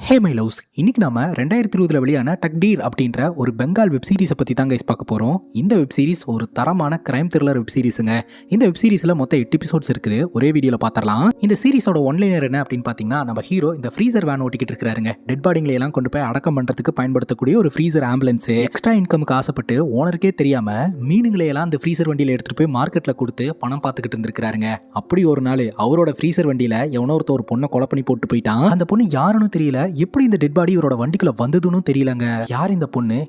Hey my loves, இன்னைக்கு நாம 2020 வெளியான டக்டீர் அப்படின்ற ஒரு பெங்கால் வெப் சீரிஸை பற்றி தான் கைஸ் பார்க்க போகிறோம். இந்த வெப் சீரிஸ் ஒரு தரமான கிரைம் த்ரில்லர் வெப் சீரிஸுங்க. இந்த வெப் சீரிஸில் மொத்தம் 8 எபிசோட்ஸ் இருக்குது. ஒரே வீடியோவில் பார்த்துடலாம். இந்த சீரிஸோட ஒன்லைனர் என்ன அப்படின்னு பார்த்தீங்கன்னா, நம்ம ஹீரோ இந்த ஃப்ரீசர் வேன் ஓட்டிக்கிட்டு இருக்கிறாருங்க. டெட் பாடிங்களை எல்லாம் கொண்டு போய் அடக்கம் பண்ணுறதுக்கு பயன்படுத்தக்கூடிய ஒரு ஃப்ரீசர் ஆம்புலன்ஸ். எக்ஸ்ட்ரா இன்கமுக்கு ஆசைப்பட்டு ஓனருக்கே தெரியாம மீனுங்களை எல்லாம் அந்த ஃப்ரீசர் வண்டியில் எடுத்துட்டு போய் மார்க்கெட்டில் கொடுத்து பணம் பார்த்துக்கிட்டு இருந்திருக்காருங்க. அப்படி ஒரு நாள் அவரோட ஃப்ரீசர் வண்டியில் எவனோ ஒருத்தர் ஒரு பொண்ணை கொலை பண்ணி போட்டு போயிட்டான். அந்த பொண்ணு யாருன்னு தெரியல, எப்படி இந்த டெட் பாடி இவரோட வண்டிக்குள்ள வந்ததுன்னு தெரியலங்க. யார் இந்த பொண்ணை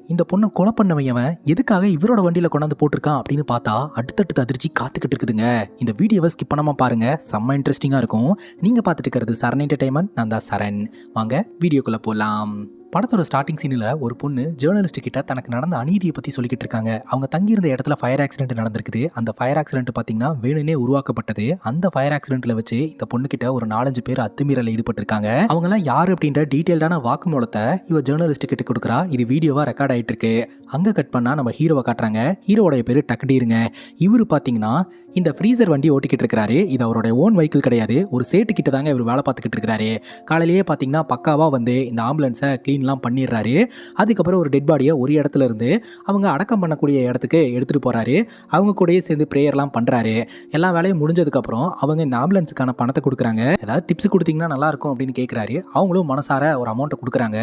கொலை பண்ணவன் எதுக்காக இவரோட வண்டியில கொண்டாந்து போட்டிருக்கான் அப்படின்னு பார்த்தா அடுத்தடுத்து அதிர்ச்சி காத்துக்கிட்டு இருக்குதுங்க. இந்த வீடியோவை ஸ்கிப் பண்ணாம பாருங்க, செம்ம இன்ட்ரெஸ்டிங்கா இருக்கும். நீங்க பார்த்துட்டு இருக்கிறது சரண் என்டர்டைன்மெண்ட். நான் தான் சரண். வாங்க வீடியோக்குள்ள போலாம். படத்தோட ஸ்டார்டிங் சீனில் ஒரு பொண்ணு ஜேர்னலிஸ்ட் கிட்ட தனக்கு நடந்த அநீதியை பற்றி சொல்லிக்கிட்டு இருக்காங்க. அவங்க தங்கியிருந்த இடத்துல ஃபயர் ஆக்சிடென்ட் நடந்திருக்குது. அந்த ஃபயர் ஆக்சிடென்ட் பார்த்தீங்கன்னா வேணுனே உருவாக்கப்பட்டது. அந்த ஃபயர் ஆக்சிடென்ட்ல வச்சு இந்த பொண்ணு கிட்ட ஒரு 4-5 பேர் அத்துமீறல ஈடுபட்டிருக்காங்க. அவங்கெல்லாம் யாரு அப்படின்ற டீட்டெயில்டான வாக்குமூலத்தை இவ ஜேர்னலிஸ்ட் கிட்ட கொடுக்குறா. இது வீடியோவா ரெக்கார்ட் ஆயிட்டு இருக்கு. அங்க கட் பண்ணா நம்ம ஹீரோவை காட்டுறாங்க. ஹீரோடைய பேரு டக்டீருங்க. இவரு பார்த்தீங்கன்னா இந்த ஃப்ரீசர் வண்டி ஓட்டிக்கிட்டு இருக்கிறாரு. இது அவருடைய ஓன் வெஹிக்கிள் கிடையாது. ஒரு சேட்டு கிட்ட தாங்க இவர் வேலை பார்த்துக்கிட்டு இருக்கிறாரு. காலையிலேயே பார்த்தீங்கன்னா பக்காவா வந்து இந்த ஆம்புலன்ஸை கிளீன்லாம் பண்ணிடுறாரு. அதுக்கப்புறம் ஒரு டெட் பாடியை ஒரு இடத்துல இருந்து அவங்க அடக்கம் பண்ணக்கூடிய இடத்துக்கு எடுத்துட்டு போறாரு. அவங்க கூடயே சேர்ந்து ப்ரேயர்லாம் பண்றாரு. எல்லா வேலையும் முடிஞ்சதுக்கப்புறம் அவங்க இந்த ஆம்புலன்ஸுக்கான பணத்தை கொடுக்குறாங்க. ஏதாவது டிப்ஸ் கொடுத்தீங்கன்னா நல்லா இருக்கும் அப்படின்னு கேட்குறாரு. அவங்களும் மனசார ஒரு அமௌண்ட்டை கொடுக்குறாங்க.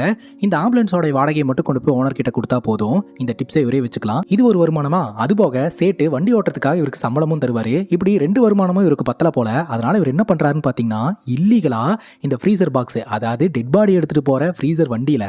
இந்த ஆம்புலன்ஸோட வாடகையை மட்டும் கொண்டு போய் ஓனர் கிட்ட கொடுத்தா போதும், இந்த டிப்ஸை இவரே வச்சுக்கலாம். இது ஒரு வருமானமா? அதுபோக சேட்டு வண்டி ஓட்டுறதுக்காக இவருக்கு சம்பளமும் தருவாரு. இப்படி 2 வருமானமும் இவருக்கு பத்தல போல. அதனால இவர் என்ன பண்றாருன்னு பாத்தீங்கன்னா, இல்லீகலா இந்த ஃப்ரீசர் பாக்ஸ், அதாவது டெட் பாடி எடுத்துட்டு போற ஃப்ரீசர் வண்டியில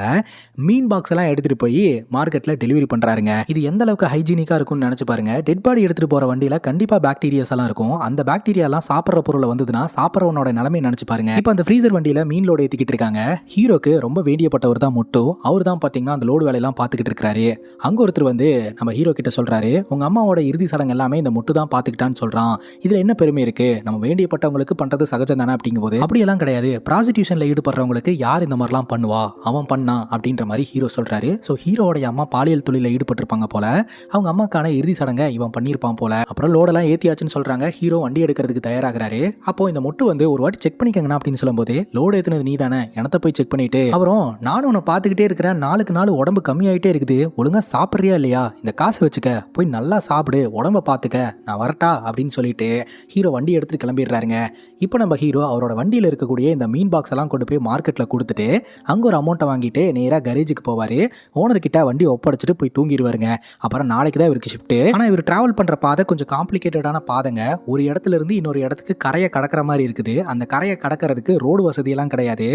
மீன் பாக்ஸ் எல்லாம் எடுத்துட்டு போய் மார்க்கெட்ல டெலிவரி பண்றாருங்க. இது எந்த அளவுக்கு ஹைஜீனிக்கா இருக்கும்னு நினைச்சு பாருங்க. டெட் பாடி எடுத்துட்டு போற வண்டியில கண்டிப்பா பாக்டீரியாஸ் எல்லாம் இருக்கும். அந்த பாக்டீரியா எல்லாம் சாப்பிடுற பொருளை வந்ததுன்னா சாப்பிடுறவனோட நிலைமை நினைச்சு பாருங்க. இப்போ அந்த ஃப்ரீசர் வண்டியில மீன் லோடு ஏத்திக்கிட்டு இருக்காங்க. ஹீரோக்கு ரொம்ப வேண்டியப்பட்டவர் தான் முட்டு. அவர் தான் பாத்தீங்கன்னா அந்த லோடு வேலையெல்லாம் பாத்துக்கிட்டு இருக்காரு. அங்க ஒருத்தர் வந்து நம்ம ஹீரோ கிட்ட சொல்றாரு, உங்க அம்மாவோட இறுதி சடங்கு எல்லாமே இந்த முட்டு தான் பாத்துக்கிட்டான்னு சொல்றான். இதுல என்ன பெருமை இருக்கு? நம்ம வேண்டியப்பட்டவங்களுக்கு பண்றது சகஜம் தானே அப்படிங்கும்போது, அப்படியெல்லாம் கிடையாது, ப்ராஸ்டிடியூஷன்ல ஈடுபடுறவங்களுக்கு யார் இந்த மாதிரிலாம் பண்ணுவா, அவன் பண்ணா அப்படின்ற மாதிரி ஹீரோ சொல்றாரு. ஸோ ஹீரோடைய அம்மா பாலியல் தொழிலில் ஈடுபட்டிருப்பாங்க போல. அவங்க அம்மாக்கான இறுதி சடங்கை இவன் பண்ணியிருப்பான் போல. அப்புறம் லோடெல்லாம் ஏத்தியாச்சுன்னு சொல்றாங்க. ஹீரோ வண்டி எடுக்கிறதுக்கு தயாராகிறாரு. அப்போ இந்த மொட்டு வந்து ஒரு வாட்டி செக் பண்ணிக்கங்கண்ணா அப்படின்னு சொல்லும்போது, லோடு ஏத்துனது நீ தானே, எனத்த போய் செக் பண்ணிட்டு அப்புறம் நானும் உன்னை பார்த்துக்கிட்டே இருக்கிறேன், நாளுக்கு நாள் உடம்பு கம்மியாயிட்டே இருக்குது, ஒழுங்கா சாப்பிட்றியா இல்லையா, இந்த காசு வச்சுக்க, போய் நல்லா சாப்பிடு, உடம்ப பார்த்துக்க, நான் வரட்டா அப்படின்னு சொல்லிட்டு ஹீரோ வண்டி எடுத்துட்டு கிளம்பிடுறாருங்க. இப்போ நம்ம ஹீரோ அவரோட வண்டியில் இருக்கக்கூடிய இந்த மீன் பாக்ஸ் எல்லாம் கொண்டு போய் மார்க்கெட்டில் கொடுத்துட்டு அங்கே ஒரு அமௌண்ட்டை வாங்கிட்டு நேராக கரேஜுக்கு போவார். ஓனர்கிட்ட வண்டி ஒப்படைச்சிட்டு போய் தூங்கிடுவாருங்க. அப்புறம் நாளைக்கு தான் இவருக்கு ஷிஃப்ட். ஆனால் இவர் டிராவல் பண்ணுற பாதை கொஞ்சம் காம்ப்ளிகேட்டடான பாதைங்க. ஒரு இடத்துல இருந்து இன்னொரு இடத்துக்கு கரையை கடக்கிற மாதிரி இருக்குது. அந்த கரையை கடக்கிறதுக்கு ரோடு வசதியெல்லாம் கிடையாது.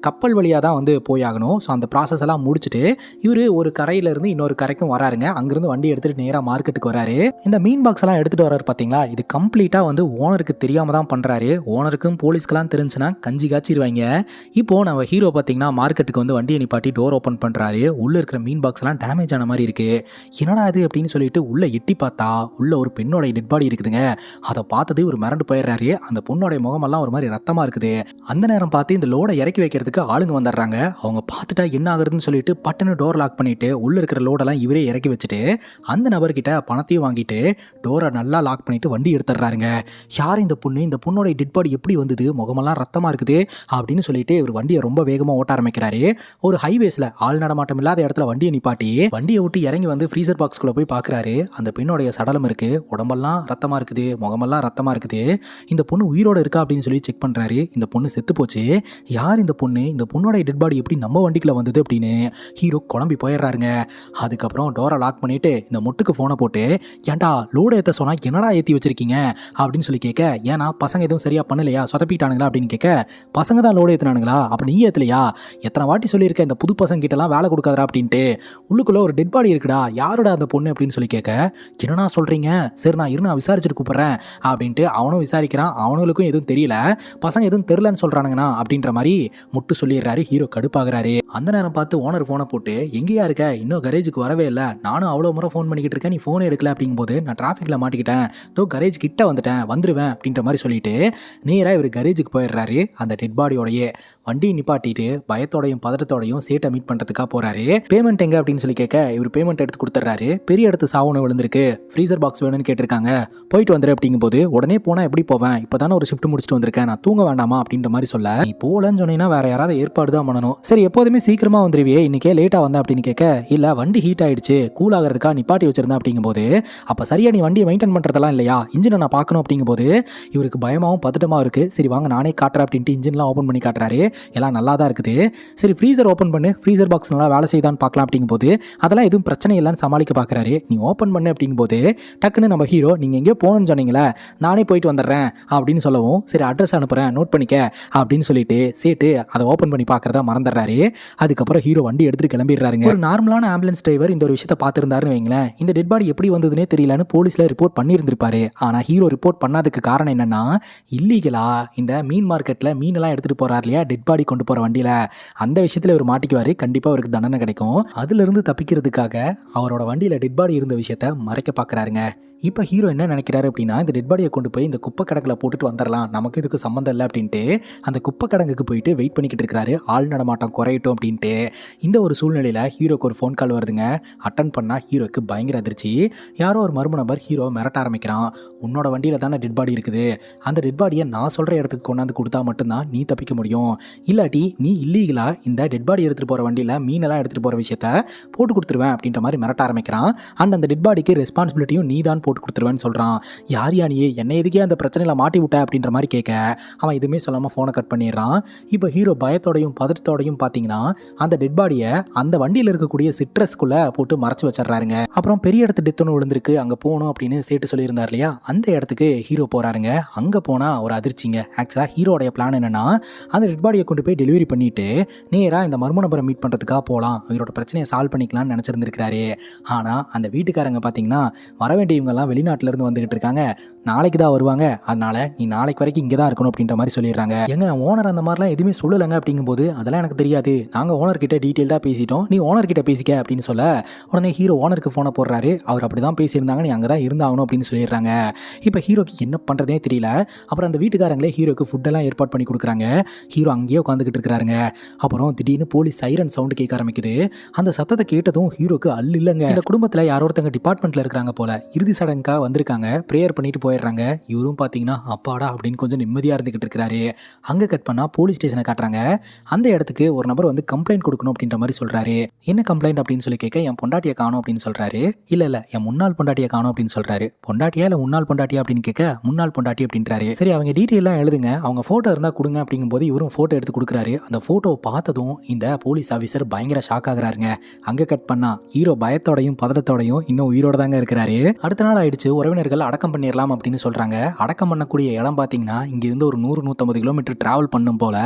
கப்பல் வழியாக தான் வந்து போயாகணும். ஸோ அந்த ப்ராசஸ் எல்லாம் முடிச்சுட்டு இவர் ஒரு கரையிலேருந்து இன்னொரு கரைக்கும் வராருங்க. அங்கிருந்து வண்டி எடுத்துகிட்டு நேராக மார்க்கெட்டுக்கு வராரு. இந்த மீன் பாக்ஸ் எல்லாம் எடுத்துகிட்டு வராரு பார்த்தீங்களா, இது கம்ப்ளீட்டாக வந்து ஓனருக்கு தெரியாமல் தான் பண்ணுறாரு. ஓனருக்கும் போலீஸ்க்கெல்லாம் தெரிஞ்சுன்னா கஞ்சி காய்ச்சிடுவாங்க. இப்போ நம்ம ஹீரோ பார்த்தீங்கன்னா மார்க்கெட்டுக்கு வந்து வண்டியை நிப்பாட்டி டோர் ஓப்பன் பண்ணுறாரு. உள்ள இருக்கிற மீன் பாக்ஸ் எல்லாம் டேமேஜ் ஆன மாதிரி இருக்கு. என்னடா அது அப்படின்னு சொல்லிட்டு உள்ள எட்டி பார்த்தா உள்ள ஒரு பெண்ணோட டெட் பாடி இருக்குதுங்க. அதை பார்த்தது ஒரு மிரண்டு போயிடுறாரு. அந்த பொண்ணோட முகமெல்லாம் ஒரு மாதிரி ரத்தமா இருக்குது. அந்த நேரம் பார்த்து இந்த லோடை இறக்கி வைக்கிறதுக்கு ஆளுங்க வந்துடுறாங்க. அவங்க பார்த்துட்டா என்ன ஆகுறதுன்னு சொல்லிட்டு பட்டுன்னு டோர் லாக் பண்ணிட்டு உள்ள இருக்கிற லோடெல்லாம் இவரே இறக்கி வச்சுட்டு அந்த நபர்கிட்ட பணத்தையும் வாங்கிட்டு டோரை நல்லா லாக் பண்ணிட்டு வண்டி எடுத்துடுறாருங்க. யார் இந்த பொண்ணு, இந்த பொண்ணோட டெட் பாடி எப்படி வந்தது, முகமெல்லாம் ரத்தமா இருக்குது அப்படின்னு சொல்லிட்டு இவர் வண்டியை ரொம்ப வேகமா ஓட்ட ஆரம்பிக்கிறாரு. ஒரு ஹைவேஸ்ல ஆள் நடமாட்டம் இல்லாத இடத்துல வண்டியை நிப்பாட்டி வண்டியை விட்டு இறங்கி வந்து ஃப்ரீசர் பாக்ஸ்குள்ள போய் பார்க்குறாரு. அந்த பெண்ணுடைய சடலம் இருக்கு. உடம்பெல்லாம் ரத்தமா இருக்குது, முகமெல்லாம் ரத்தமா இருக்குது. இந்த பொண்ணு உயிரோட இருக்கா அப்படின்னு சொல்லி செக் பண்றாரு. இந்த பொண்ணு செத்து போச்சு. யார் இந்த பொண்ணு, இந்த பொண்ணோட டெட் பாடி எப்படி நம்ம வண்டிக்குள்ள வந்தது அப்படின்னு ஹீரோ குழம்பி போயிடுறாருங்க. அதுக்கப்புறம் டோரை லாக் பண்ணிட்டு இந்த முட்டுக்கு போனை போட்டு, ஏன்டா லோடு ஏற்ற சொன்னா என்னடா ஏற்றி வச்சிருக்கீங்க அப்படின்னு சொல்லி கேட்க, ஏன்னா பசங்க எதுவும் சரியா பண்ணலையா, சொதப்பிட்டானுங்களா அப்படின்னு கேட்க, பசங்க தான் லோடு ஏற்றினானுங்களா, அப்போ நீ ஏற்றலையா, எத்தனை வாட்டி சொல்லியிருக்க இந்த புது பசங்க கிட்டலாம் வேலை கொடுக்காதரா அப்படின்ட்டு, உள்ளுக்குள்ள ஒரு டெட் பாடி இருக்குடா, யாரோட அந்த பொண்ணு அப்படின்னு சொல்லி கேட்க, என்னன்னா சொல்றீங்க, சரி நான் நான் விசாரிச்சுட்டு கூப்பிட்றேன் அப்படின்ட்டு அவனும் விசாரிக்கிறான். அவனுக்கும் எதுவும் தெரியல, பசங்க எதுவும் தெரிலன்னு சொல்றானுங்கண்ணா அப்படின்ற மாதிரி முட்டு சொல்லிடுறாரு. ஹீரோ கடுப்பாகிறாரு. அந்த நேரம் பார்த்து ஓனர் போனை போட்டு, எங்கேயா இருக்க, இன்னும் கரேஜுக்கு வரவே இல்லை, நானும் அவ்வளோ முறை ஃபோன் பண்ணிக்கிட்டு இருக்கேன், நீ ஃபோனே எடுக்கல அப்படிங்கும்போது, நான் டிராஃபிக்கில் மாட்டிக்கிட்டேன், தோ கரேஜ் கிட்ட வந்துட்டேன், வந்துருவேன் அப்படின்ற மாதிரி சொல்லிட்டு நேராக இவர் கரேஜுக்கு போயிடுறாரு. அந்த டெட் பாடியோடையே வண்டியை நிப்பாட்டிட்டு பயத்தோடையும் பதட்டத்தோடையும் ஹீரோவும் சேட்டை மீட் பண்றதுக்காக போறாரு. பேமெண்ட் எங்க அப்படின்னு சொல்லி கேட்க இவர் பேமெண்ட் எடுத்து கொடுத்துறாரு. பெரிய இடத்து சாவுன விழுந்திருக்கு, ஃப்ரீசர் பாக்ஸ் வேணும்னு கேட்டிருக்காங்க, போயிட்டு வந்துரு அப்படிங்கும்போது உடனே போனா எப்படி போவேன், இப்பதானே ஒரு ஷிஃப்ட் முடிச்சுட்டு வந்திருக்கேன், நான் தூங்க வேண்டாமா அப்படின்ற மாதிரி சொல்ல, நீ போலன்னு சொன்னீங்கன்னா வேற யாராவது ஏற்பாடு தான் பண்ணணும், சரி எப்போதுமே சீக்கிரமா வந்துருவியே இன்னைக்கே லேட்டா வந்த அப்படின்னு கேட்க, இல்ல வண்டி ஹீட் ஆயிடுச்சு கூல் ஆகிறதுக்காக நிப்பாட்டி வச்சிருந்தேன் அப்படிங்கும்போது, அப்ப சரியா நீ வண்டியை மெயின்டைன் பண்றதெல்லாம் இல்லையா, இன்ஜினை நான் பார்க்கணும் அப்படிங்கும்போது இவருக்கு பயமாவும் பதட்டமாவும் இருக்கு. சரி வாங்க நானே காட்டுறேன் அப்படின்ட்டு இன்ஜின்லாம் ஓப்பன் பண்ணி காட்டுறாரு. எல்லாம் நல்லா தான் இருக்குது. சரி ஃப்ரீசர் ஓப்பன் பண்ணு, ஃப்ரீசர் பாக்ஸ் நல்லா வேலை செய்தான்னு பார்க்கலாம் அப்படிங்கும்போது அதெல்லாம் எதுவும் பிரச்சனை இல்லைன்னு சமாளிக்க பார்க்குறாரு. நீ ஓப்பன் பண்ணு அப்படிங்கும்போது டக்குன்னு நம்ம ஹீரோ நீங்கள் எங்கேயோ போகணும்னு சொன்னீங்களே நானே போயிட்டு வந்துடுறேன் அப்படின்னு சொல்லவும், சரி அட்ரஸ் அனுப்புகிறேன் நோட் பண்ணிக்க அப்படின்னு சொல்லிட்டு சேட்டு அதை ஓப்பன் பண்ணி பார்க்குறதா மறந்துடுறாரு. அதுக்கப்புறம் ஹீரோ வண்டி எடுத்துட்டு கிளம்பிடுறாருங்க. ஒரு நார்மலான ஆம்புலன்ஸ் டிரைவர் இந்த ஒரு விஷயத்தை பார்த்துருந்தாருன்னு வைங்களேன், இந்த டெட் பாடி எப்படி வந்ததுன்னே தெரியலன்னு போலீஸில் ரிப்போர்ட் பண்ணியிருந்திருப்பாரு. ஆனால் ஹீரோ ரிப்போர்ட் பண்ணாததுக்கு காரணம் என்னன்னா, இல்லீகலா இந்த மீன் மார்க்கெட்டில் மீனெல்லாம் எடுத்துகிட்டு போகிறார் இல்லையா டெட் பாடி கொண்டு போகிற வண்டியில், அந்த விஷயத்தில் இவர் மாட்டிக்குவார். கண்டிப்பாக அவருக்கு தண்டனை கிடைக்கும். அதுலேருந்து தப்பிக்கிறதுக்காக அவரோட வண்டியில் டெட் பாடி இருந்த விஷயத்தை மறைக்க பார்க்குறாருங்க. இப்போ ஹீரோ என்ன நினைக்கிறாரு அப்படின்னா, இந்த டெட் பாடியை கொண்டு போய் இந்த குப்பை கடக்கில் போட்டுட்டு வந்துடலாம், நமக்கு இதுக்கு சம்மந்தம் இல்லை அப்படின்ட்டு அந்த குப்பை கடங்குக்கு போயிட்டு வெயிட் பண்ணிக்கிட்டு இருக்கிறாரு. ஆள் நடமாட்டம் குறையட்டும் அப்படின்ட்டு. இந்த ஒரு சூழ்நிலையில் ஹீரோக்கு ஒரு ஃபோன் கால் வருதுங்க. அட்டன் பண்ணால் ஹீரோக்கு பயங்கர அதிர்ச்சி. யாரோ ஒரு மர்ம நபர் ஹீரோ மிரட்ட ஆரம்பிக்கிறான். உன்னோட வண்டியில் தானே டெட் பாடி இருக்குது, அந்த டெட் பாடியை நான் சொல்கிற இடத்துக்கு கொண்டாந்து கொடுத்தா மட்டும்தான் நீ தப்பிக்க முடியும், இல்லாட்டி நீ இல்லீகலாக இந்த டெட் பாடி எடுத்துகிட்டு போகிற வண்டியில் மீனெல்லாம் எடுத்துகிட்டு போகிற விஷயத்த போட்டு கொடுத்துருவேன் அப்படின்ற மாதிரி மிரட்ட ஆரம்பிக்கிறான். அண்ட் அந்த டெட் பாடிக்கு ரெஸ்பான்சிபிலிட்டியும் நீ தான் போட்டு கொடுத்துருவேன்னு சொல்கிறான். யார் யானியே என்னை எதுக்கே அந்த பிரச்சனையில் மாட்டி விட்ட அப்படின்ற மாதிரி கேட்க அவன் எதுவுமே சொல்லாமல் ஃபோனை கட் பண்ணிடுறான். இப்போ ஹீரோ பயத்தோடையும் பதட்டத்தோடையும் பார்த்தீங்கன்னா அந்த டெட் பாடியை அந்த வண்டியில் இருக்கக்கூடிய சிட்ரஸ்குள்ளே போட்டு மறைச்சு வச்சிடறாருங்க. அப்புறம் பெரிய இடத்து டெத் ஒன்று விழுந்திருக்கு, அங்கே போகணும் அப்படின்னு சேட்டு சொல்லியிருந்தார் இல்லையா, அந்த இடத்துக்கு ஹீரோ போகிறாருங்க. அங்கே போனால் ஒரு அதிர்ச்சிங்க. ஆக்சுவலாக ஹீரோடைய பிளான் என்னென்னா, அந்த டெட் பாடியை கொண்டு போய் டெலிவரி பண்ணிவிட்டு நேராக இந்த மர்ம நபரை மீட் பண்ணுறதுக்காக போகலாம், இவரோட பிரச்சனையை சால்வ் பண்ணிக்கலாம்னு நினச்சிருந்துருக்காரு. ஆனால் அந்த வீட்டுக்காரங்க பார்த்தீங்கன்னா வர வேண்டியவங்கெல்லாம் வெளிநாட்டிலேருந்து வந்துகிட்டு இருக்காங்க, நாளைக்கு தான் வருவாங்க, அதனால நீ நாளைக்கு வரைக்கும் இங்கே தான் இருக்கணும் அப்படின்ற மாதிரி சொல்லிடுறாங்க. எங்க ஓனர் அந்த மாதிரிலாம் எதுவுமே சொல்லலைங்க அப்படிங்கும்போது, அதெல்லாம் எனக்கு தெரியாது, நாங்கள் ஓனர்கிட்ட டீட்டெயில்டாக பேசிட்டோம், நீ ஓனர்கிட்ட பேசிக்க அப்படின்னு சொல்ல, உடனே ஹீரோ ஓனருக்கு ஃபோனை போடுறாரு. அவர் அப்படி தான் பேசியிருந்தாங்க, நீ அங்கே தான் இருந்தாகணும் அப்படின்னு சொல்லிடுறாங்க. இப்போ ஹீரோக்கு என்ன பண்ணுறதே தெரியல. அப்புறம் அந்த வீட்டுக்காரங்களே ஹீரோக்கு ஃபுட்டெல்லாம் ஏற்பாடு பண்ணி கொடுக்குறாங்க. ஹீரோ அங்கேயே உட்காந்துக்கிட்டு இருக்கிறாருங்க. அப்புறம் திடீர்னு போலீஸ் சைரன் சவுண்டு கேட்க ஆரம்பிக்குது. அந்த சத்தத்தை கேட்டதும் ஹீரோக்கு அல்ல இல்லைங்க. இந்த குடும்பத்தில் யாரோ ஒருத்தங்க டிபார்ட்மெண்ட்டில் இருக்கிறாங்க போல, இறுதி சடங்குக்காக வந்திருக்காங்க, ப்ரேயர் பண்ணிட்டு போயிடுறாங்க. இவரும் பார்த்தீங்கன்னா அப்பாடா அப்படின்னு கொஞ்சம் நிம்மதியாக இருந்துகிட்டு இருக்கிறாரு. அங்கே கட் பண்ணால் போலீஸ் ஸ்டேஷனை காட்டுறாங்க. அந்த இடத்துக்கு ஒரு நபர் வந்து கம்ப்ளைண்ட் கொடுக்கணும் அப்படின்ற மாதிரி சொல்கிறாரு. என்ன கம்ப்ளைண்ட் அப்படின்னு சொல்லி கேட்க, என் பொண்டாட்டியை காணும் அப்படின்னு சொல்கிறாரு. இல்லை என் முன்னாள் பொண்டாட்டியை காணும் அப்படின்னு சொல்கிறாரு. பொண்டாட்டியா இல்லை முன்னாள் பொண்டாட்டியா அப்படின்னு கேட்க, முன்னாள் பொண்டாட்டி அப்படின்றாரு. சரி அவங்க டீட்டெயிலாம் எழுதுங்க, அவங்க ஃபோட்டோ இருந்தால் கொடுங்க அப்படிங்கும்போது இவரும் ஃபோட்டோ எடுத்து கொடுக்குறாரு. அந்த ஃபோட்டோவை பார்த்ததும் இந்த போலீஸ் ஆஃபீஸர் பயங்கர ஷாக் ஆகுறாருங்க. அங்கே கட் பண்ணா ஹீரோ பயத்தோடையும் பதட்டத்தோடையும் இன்னும் உயிரோட தாங்க இருக்கிறாரு. அடுத்த நாள் ஆயிடுச்சு. உறவினர்கள் அடக்கம் பண்ணிடலாம் அப்படின்னு சொல்கிறாங்க. அடக்கம் பண்ணக்கூடிய இடம் பார்த்தீங்கன்னா இங்கேருந்து ஒரு 100-150 கிலோமீட்டர் டிராவல் பண்ணும் போல.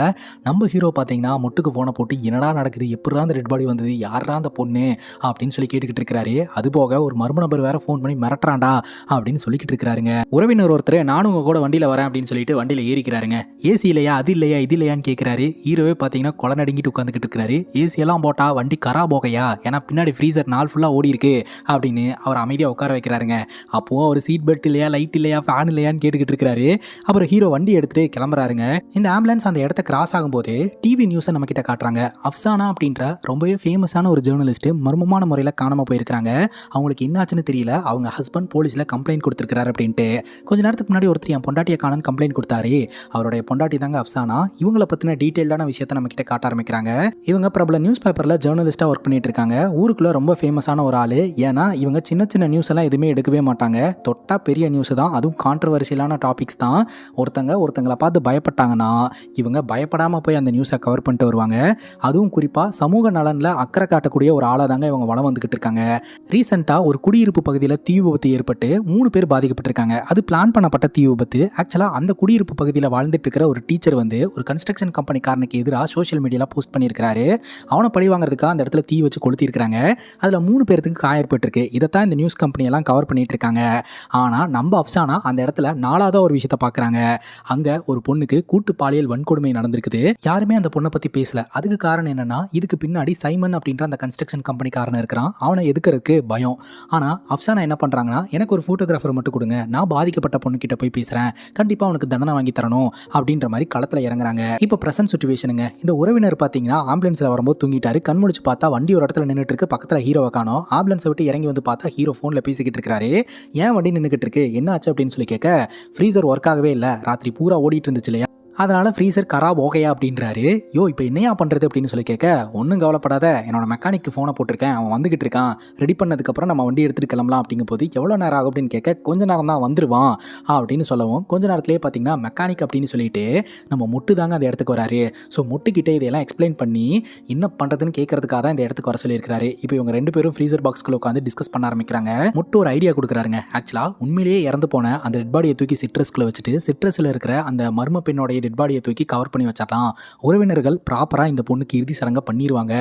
நம்ம ஹீரோ பார்த்தீங்கன்னா முட்டுக்கு ஃபோனை போட்டு என்னடா நடக்குது, எப்படா அந்த டெட் பாடி வந்தது, யாரா அந்த பொண்ணு அப்படின்னு சொல்லி கேட்டுக்கிட்டு இருக்கிறாரு. அது போக ஒரு மர்ம நபர் வேற ஃபோன் பண்ணி மிரட்டுறாண்டா அப்படின்னு சொல்லிக்கிட்டு இருக்கிறாருங்க. உறவினர் ஒருத்தர் நானும் உங்க கூட வண்டியில் வரேன் அப்படின்னு சொல்லிட்டு வண்டியில் ஏறிக்கிறாருங்க. ஏசி இல்லையா, அது இல்லையா, இது இல்லையான்னு கேட்குறாரு. ஹீரோவே பார்த்தீங்கன்னா கொலை நடுங்கிட்டு உட்காந்துக்கிட்டு இருக்கிறாரு. ஏசி எல்லாம் போட்டா வண்டி கரா போகையா, ஏன்னா பின்னாடி ஃப்ரீசர் நாள் ஃபுல்லாக ஓடி இருக்கு அப்படின்னு அவர் அமைதியாக உட்கார வைக்கிறாருங்க. அப்போ அவர் சீட் பெல்ட் இல்லையா, லைட் இல்லையா, ஃபேன் இல்லையான்னு கேட்டுக்கிட்டு இருக்கிறாரு. அப்புறம் ஹீரோ வண்டி எடுத்துட்டு கிளம்புறாருங்க. இந்த ஆம்புலன்ஸ் அந்த இடத்த கிராஸ் ஆகும்போது டிவி நியூஸை நம்ம கிட்ட காட்டுறாங்க. அஃப்சானா அப்படின்ற ரொம்பவே ஃபேமஸான ஒரு ஜேர்னலிஸ்ட் மர்மமான முறையில் காணாம போயிருக்காங்க. அவங்களுக்கு என்னாச்சுன்னு தெரியல, அவங்க ஹஸ்பண்ட் போலீஸில் கம்ப்ளைண்ட் கொடுத்துருக்காரு அப்படின்ட்டு. கொஞ்ச நேரத்துக்கு முன்னாடி ஒருத்தர் என் பொண்டாட்டியை காணன்னு கம்ப்ளைண்ட் கொடுத்தாரு. அவருடைய பொண்டாட்டி தாங்க அஃப்சானா. இவங்களை பற்றின டீட்டெயிலான விஷயத்தை நம்ம கிட்ட காட்ட ஆரம்பிக்கிறாங்க. இவங்க பிரபல நியூஸ் பேப்பரில் ஜேர்னலிஸ்ட்டாக ஒர்க் பண்ணிட்டு இருக்காங்க. ஊருக்குள்ள ரொம்ப ஃபேமஸான ஒரு ஆள். ஏன்னா இவங்க சின்ன சின்ன நியூஸ் எல்லாம் எதுவுமே எடுக்கவே மாட்டாங்க. தொட்டா பெரிய நியூஸ் தான், அதுவும் கான்ட்ரவர்சியலான டாபிக்ஸ் தான். ஒருத்தங்களை பார்த்து பயப்பட்டாங்கன்னா இவங்க பயப்படாமல் போய் அந்த நியூஸை கவர் பண்ணிட்டு வருவாங்க. அதுவும் குறிப்பாக சமூக நலனில் அக்கறை காட்டக்கூடிய ஒரு ஆளாக தாங்க இவங்க வளம் வந்துக்கிட்டு இருக்காங்க. ரீசெண்டாக ஒரு குடியிருப்பு பகுதியில் தீ விபத்து ஏற்பட்டு 3 பேர் பாதிக்கப்பட்டிருக்காங்க. அது பிளான் பண்ணப்பட்ட தீ விபத்து. ஆக்சுவலாக அந்த குடியிருப்பு பகுதியில் வாழ்ந்துட்டு இருக்கிற ஒரு டீச்சர் வந்து ஒரு கன்ஸ்ட்ரக்ஷன் கம்பெனிக்காரனுக்கு எதிராக சோஷியல் மீடியாவில் போஸ்ட் பண்ணியிருக்காரு. அவனை பழி வாங்குறதுக்காக அந்த இடத்துல தீ வச்சு கொளுத்திருக்காங்க. அதில் 3 பேருக்கு காயம் ஏற்பட்டிருக்கு. இதைத்தான் இந்த நியூஸ் கம்பெனியெல்லாம் கவர் பண்ணிட்டு இருக்காங்க. ஆனால் நம்ம அஃப்சானா அந்த இடத்துல 4வது ஒரு விஷயத்தை பார்க்குறாங்க. அங்கே ஒரு பொண்ணுக்கு கூட்டு பாலியல் வன்கொடுமை நடந்திருக்குது. யாருமே அந்த பொண்ணை பற்றி பேசல. அதுக்கு காரணம் என்னன்னா, இதுக்கு பின்னாடி சைமன் அப்படின்ற அந்த கன்ஸ்ட்ரக்ஷன் கம்பெனிக்காரன் இருக்கிறான். அவனை எதுக்கிறதுக்கு பயம். ஆனால் அஃப்சானா என்ன பண்ணுறாங்கன்னா, எனக்கு ஒரு ஃபோட்டோகிராஃபர் மட்டும் கொடுங்க, நான் பாதிக்கப்பட்ட பொண்ணுக்கிட்ட போய் பேசுகிறேன், கண்டிப்பாக அவனுக்கு தண்டனை வாங்கி தரணும் அப்படின்ற மாதிரி களத்தில் இறங்குறாங்க. இப்போ ப்ரெசன்ட் சுச்சுவேஷனுங்க. இந்த உறவினர் பார்த்தீங்கன்னா ஆம்புலன்ஸ் ஆம்புலன்ஸில் வரும்போது தூங்கிட்டாரு. கண் முழிச்சு பார்த்தா வண்டி ஒரு இடத்துல நின்றுட்டு இருக்கு. பக்கத்தில் ஹீரோவை காணோம். ஆம்புலன்ஸை விட்டு இறங்கி வந்து பார்த்தா ஹீரோ ஃபோனில் பேசிக்கிட்டு இருக்காரு. ஏன் வண்டி நின்றுக்கிட்டு இருக்கு, என்ன ஆச்சு அப்படின்னு சொல்லி கேட்க, ஃப்ரீசர் ஒர்க் ஆகவே இல்லை, ராத்திரி பூரா ஓடிட்டு இருந்துச்சு இல்லையா, அதனால ஃப்ரீசர் கராப் ஓகையா அப்படின்றாரு. யோ இப்போ என்னையா பண்ணுறது அப்படின்னு சொல்லி கேட்க, ஒன்றும் கவலைப்படாத, என்னோட மெக்கானிக்கு ஃபோனை போட்டிருக்கேன், அவன் வந்துகிட்டு இருக்கான், ரெடி பண்ணதுக்கப்புறம் நம்ம வண்டி எடுத்துகிட்டு கிளம்பலாம் அப்படிங்கும் போது எவ்வளோ நேரம் ஆகும் அப்படின்னு கேட்க, கொஞ்ச நேரம் தான் வந்துடுவான் அப்படின்னு சொல்லவும், கொஞ்ச நேரத்துலேயே பார்த்தீங்கன்னா மெக்கானிக் அப்படின்னு சொல்லிட்டு நம்ம முட்டு தாங்க அந்த இடத்துக்கு வராரு. ஸோ முட்டுக்கிட்டே இதெல்லாம் எக்ஸ்பிளைன் பண்ணி என்ன பண்ணுறதுன்னு கேட்கறதுக்காக தான் இந்த இடத்துக்கு வர சொல்லியிருக்காரு. இப்போ இவங்க ரெண்டு பேரும் ஃப்ரீசர் பாக்ஸ்க்குள்ள உட்காந்து டிஸ்கஸ் பண்ண ஆரம்பிக்கிறாங்க. முட்டு ஒரு ஐடியா கொடுக்குறாருங்க. ஆக்சுவலாக உண்மையிலேயே இறந்து போன அந்த டெட் பாடியை தூக்கி சிட்ரஸ்க்குள்ள வச்சுட்டு சிட்ரஸில் இருக்கிற அந்த மர்ம பெண்ணோடைய டெட் பாடியை தூக்கி கவர் பண்ணி வச்சிடலாம். உறவினர்கள் ப்ராப்பராக இந்த பொண்ணுக்கு இறுதி சடங்கை பண்ணிடுவாங்க.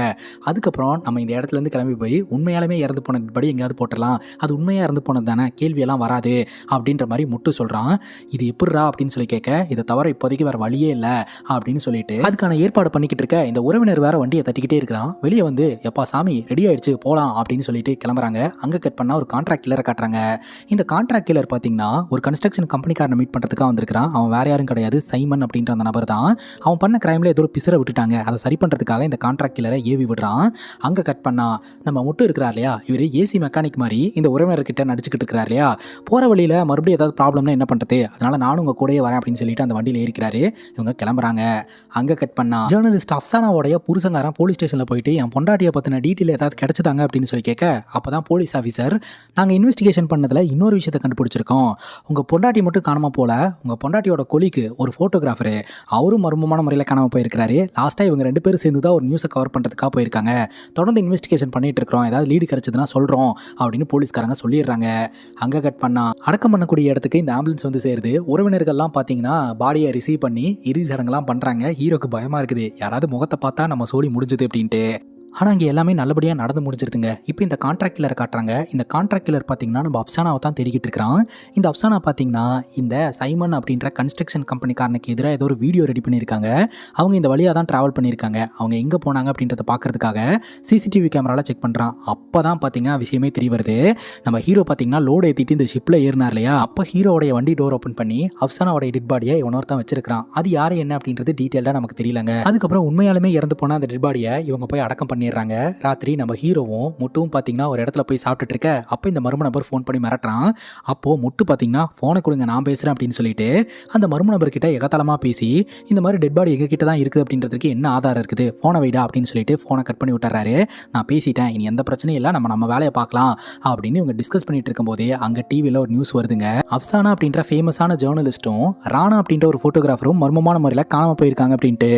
அதுக்கப்புறம் நம்ம இந்த இடத்துலேருந்து கிளம்பி போய் உண்மையாலுமே இறந்து போன டெட் பாடி எங்கேயாவது போட்டுடலாம், அது உண்மையாக இறந்து போனது தானே, கேள்வியெல்லாம் வராது அப்படின்ற மாதிரி முட்டு சொல்கிறான். இது எப்படிரா அப்படின்னு சொல்லி கேட்க, இதை தவிர இப்போதைக்கு வேறு வழியே இல்லை அப்படின்னு சொல்லிட்டு அதுக்கான ஏற்பாடு பண்ணிக்கிட்டு இருக்க இந்த உறவினர் வேற வண்டியை தட்டிக்கிட்டே இருக்கிறான். வெளியே வந்து எப்பா சாமி ரெடி ஆயிடுச்சு போகலாம் அப்படின்னு சொல்லிட்டு கிளம்புறாங்க. அங்கே கட் பண்ணால் ஒரு கான்ட்ராக்ட் கில்லரை காட்டுறாங்க. இந்த கான்ட்ராக்ட் கில்லர் பார்த்தீங்கன்னா ஒரு கன்ஸ்ட்ரக்ஷன் கம்பெனிக்காரனை மீட் பண்ணுறதுக்காக வந்திருக்கிறான். அவன் வேற யாரும் கிடையாது, சைமன் அப்படின்ற அந்த நபர் தான். அவன் பண்ண கிரைமில் ஏதோ ஒரு பிசரை விட்டுட்டாங்க, அதை சரி பண்ணுறதுக்காக இந்த கான்ட்ராக்ட் கில்லரை ஏவி விடுறான். அங்கே கட் பண்ணா நம்ம முட்டு இருக்கிறார் இல்லையா, இவர் ஏசி மெக்கானிக் மாதிரி இந்த உறவினர்கிட்ட நடிச்சுக்கிட்டு இருக்கிறார் இல்லையா, போகிற வழியில் மறுபடியும் ஏதாவது ப்ராப்ளம்னா என்ன பண்ணுறது, அதனால் நானும் உங்கள் கூடயே வரேன் அப்படின்னு சொல்லிட்டு அந்த வண்டியில் ஏறிக்கிறாரு. இவங்க கிளம்புறாங்க. அங்கே கட் பண்ணா ஜேர்னலிஸ்ட் அஃப்சானாவோடைய புருஷங்காரன் போலீஸ் ஸ்டேஷனில் போயிட்டு என் பொண்டாட்டியை பற்றின டீட்டெயில் ஏதாவது கிடைச்சிட்டாங்க அப்படின்னு சொல்லி கேட்க, அப்போ தான் போலீஸ் ஆஃபீஸர், நாங்கள் இன்வெஸ்டிகேஷன் பண்ணதில் இன்னொரு விஷயத்தை கண்டுபிடிச்சிருக்கோம், உங்கள் பொண்டாட்டி மட்டும் காணாமல் போல, உங்கள் பொண்டாட்டியோட கொலிக்கு ஒரு ஃபோட்டோகிராஃபரு அவரும் மர்மமான முறையில் காணாமல் போயிருக்கிறாரு. லாஸ்ட்டாக இவங்க ரெண்டு பேரும் சேர்ந்து தான் ஒரு நியூஸை கவர் பண்ணுறதுக்காக போயிருக்காங்க. தொடர்ந்து இன்வெஸ்டிகேஷன் பண்ணிட்டு இருக்கிறோம், ஏதாவது லீடு கிடைச்சதுன்னா சொல்கிறோம் அப்படின்னு போலீஸ்காரங்க சொல்லிடுறாங்க. அங்கே கட் பண்ணா அடக்கம் பண்ணக்கூடிய இடத்துக்கு இந்த ஆம்புலன்ஸ் வந்து சேருது. உறவினர்கள்லாம் பார்த்தீங்கன்னா பாடியை ரிசீவ் பண்ணி இறுதி சடங்குலாம் பண்ணுறாங்க. ஹீரோக்கு பயமாக இருக்குது, யாராவது முகத்தை பார்த்தா நம்ம சோழி முடிஞ்சது அப்படின்ட்டு. ஆனால் இங்கே எல்லாமே நல்லபடியாக நடந்து முடிஞ்சிருதுங்க. இப்போ இந்த கான்ட்ராக்ட் கில்லரை காட்டுறாங்க. இந்த கான்ட்ராக்ட் கில்லர் பார்த்தீங்கன்னா நம்ம அப்சானாவை தான் தேடிக்கிட்டு இருக்கிறான். இந்த அப்சானா பார்த்தீங்கன்னா இந்த சைமன் அப்படின்ற கன்ஸ்ட்ரக்ஷன் கம்பெனிக்காரனுக்கு எதிராக ஏதோ ஒரு வீடியோ ரெடி பண்ணியிருக்காங்க. அவங்க இந்த வழியாக தான் ட்ராவல் பண்ணியிருக்காங்க. அவங்க எங்கே போனாங்க அப்படின்றத பார்க்கறதுக்காக சிசிடிவி கேமராவில் செக் பண்ணுறான். அப்போ தான் பார்த்தீங்கன்னா விஷயமே தெரிய வருது. நம்ம ஹீரோ பார்த்தீங்கன்னா லோடு ஏற்றிட்டு இந்த ஷிப்பில் ஏறினார் இல்லையா, அப்போ ஹீரோடைய வண்டி டோர் ஓப்பன் பண்ணி அப்சானாவோடைய டெட் பாடியை இவனொருத்தான் வச்சிருக்கான். அது யார் என்ன அப்படின்றது டீட்டெயிலாக நமக்கு தெரியலங்க. அதுக்கப்புறம் உண்மையாலுமே இறந்து போன அந்த டெட் பாடியை இவங்க போய் அடக்கம் பண்ணி ராத்திரி நம்ம ஹீரோவும் முட்டும் பார்த்தீங்கன்னா ஒரு இடத்துல போய் சாப்பிட்டுட்டு இருக்க, அப்போ இந்த மர்ம நபர் ஃபோன் பண்ணி மிரட்டுறான். அப்போ முட்டு பார்த்தீங்கன்னா ஃபோனை கொடுங்க நான் பேசுகிறேன் அப்படின்னு சொல்லிட்டு அந்த மர்ம நபர்கிட்ட எகத்தலமாக பேசி இந்த மாதிரி டெட் பாடி எங்ககிட்ட தான் இருக்குது அப்படின்றதுக்கு என்ன ஆதாரம் இருக்குது, ஃபோனை வைடா அப்படின்னு சொல்லிட்டு ஃபோனை கட் பண்ணி விட்டுறாரு. நான் பேசிட்டேன், இனி எந்த பிரச்சனையும் இல்லை, நம்ம வேலையை பார்க்கலாம் அப்படின்னு இவங்க டிஸ்கஸ் பண்ணிட்டு இருக்கும்போதே அங்கே டிவியில் ஒரு நியூஸ் வருதுங்க. அப்சானா அப்படின்ற ஃபேமஸான ஜேர்னலிஸ்ட்டும் ராணா அப்படின்ற ஒரு ஃபோட்டோகிராஃபரும் மர்மமான முறையில் காணாமல் போயிருக்காங்க அப்படின்ட்டு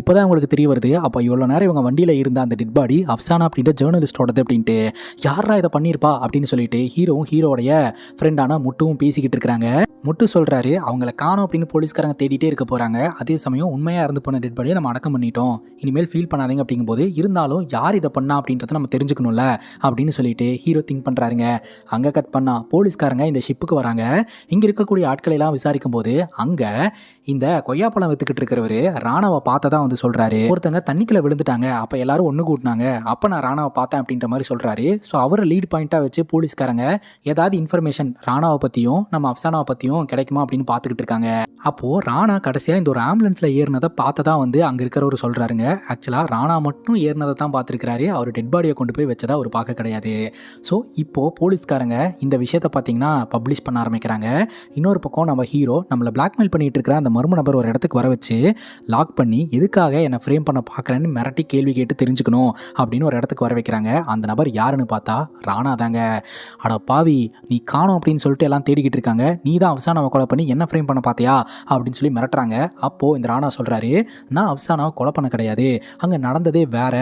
இப்போதான் உங்களுக்கு தெரிய வருது. அப்போ இவ்வளோ நேரம் இவங்க வண்டியில் இருந்த அந்த டெட் பாடி அப்சானா அப்படின்ற ஜேர்னலிஸ்டோடது அப்படின்ட்டு. யாரா இதை பண்ணியிருப்பா அப்படின்னு சொல்லிட்டு ஹீரோவும் ஹீரோடைய ஃப்ரெண்டான முட்டுவும் பேசிக்கிட்டு இருக்கிறாங்க. முட்டு சொல்கிறாரு, அவங்கள காணோம் அப்படின்னு போலீஸ்காரங்க தேடிட்டே இருக்க போகிறாங்க, அதே சமயம் உண்மையாக இறந்து போன டெட் பாடியை நம்ம அடக்கம் பண்ணிட்டோம், இனிமேல் ஃபீல் பண்ணாதீங்க அப்படிங்கும்போது இருந்தாலும் யார் இதை பண்ணா அப்படின்றத நம்ம தெரிஞ்சுக்கணும்ல அப்படின்னு சொல்லிட்டு ஹீரோ திங்க் பண்ணுறாருங்க. அங்கே கட் பண்ணா போலீஸ்காரங்க இந்த ஷிப்புக்கு வராங்க. இங்கே இருக்கக்கூடிய ஆட்களை எல்லாம் விசாரிக்கும் போது அங்கே இந்த கொய்யாப்பழம் வித்துக்கிட்டு இருக்கிறவர் ராணாவை பார்த்ததா வந்து சொல்கிறாரு. ஒருத்தங்க தண்ணிக்குள்ள விழுந்துட்டாங்க, அப்போ எல்லாரும் ஒன்று கூட்டினாங்க, அப்போ நான் ராணாவை பார்த்தேன் அப்படின்ற மாதிரி சொல்கிறாரு. ஸோ அவரை லீட் பாயிண்ட்டாக வச்சு போலீஸ்காரங்க ஏதாவது இன்ஃபர்மேஷன் ராணாவை பற்றியும் நம்ம அப்சானாவை பற்றியும் கிடைக்குமா அப்படின்னு பார்த்துக்கிட்டு இருக்காங்க. அப்போது ராணா கடைசியாக இந்த ஒரு ஆம்புலன்ஸில் ஏறினதை பார்த்ததா வந்து அங்கே இருக்கிறவர் சொல்கிறாருங்க. ஆக்சுவலாக ராணா மட்டும் ஏறினதை தான் பார்த்துருக்கிறாரு, அவர் டெட் பாடியை கொண்டு போய் வச்சதா அவர் பார்க்க கிடையாது. ஸோ இப்போது போலீஸ்காரங்க இந்த விஷயத்தை பார்த்தீங்கன்னா பப்ளிஷ் பண்ண ஆரம்பிக்கிறாங்க. இன்னொரு பக்கம் நம்ம ஹீரோ நம்மளை பிளாக்மெயில் பண்ணிட்டு இருக்கிற அந்த மர்ம நபர் ஒரு இடத்துக்கு வர வச்சு லாக் பண்ணி எதுக்காக என்னை ஃப்ரேம் பண்ண பார்க்குறேன்னு மிரட்டி கேள்வி கேட்டு தெரிஞ்சுக்கணும் அப்படின்னு ஒரு இடத்துக்கு வர வைக்கிறாங்க. அந்த நபர் யாருன்னு பார்த்தா ராணா தாங்க. அட பாவி, நீ காணோம் அப்படின்னு சொல்லிட்டு எல்லாம் தேடிக்கிட்டு இருக்காங்க, நீ தான் அப்சானாவை கொலை பண்ணி என்ன ஃப்ரேம் பண்ண பார்த்தியா அப்படின்னு சொல்லி மிரட்டுறாங்க. அப்போது இந்த ராணா சொல்கிறாரு, நான் அப்சானாவை கொலை பண்ண கிடையாது, அங்கே நடந்ததே வேற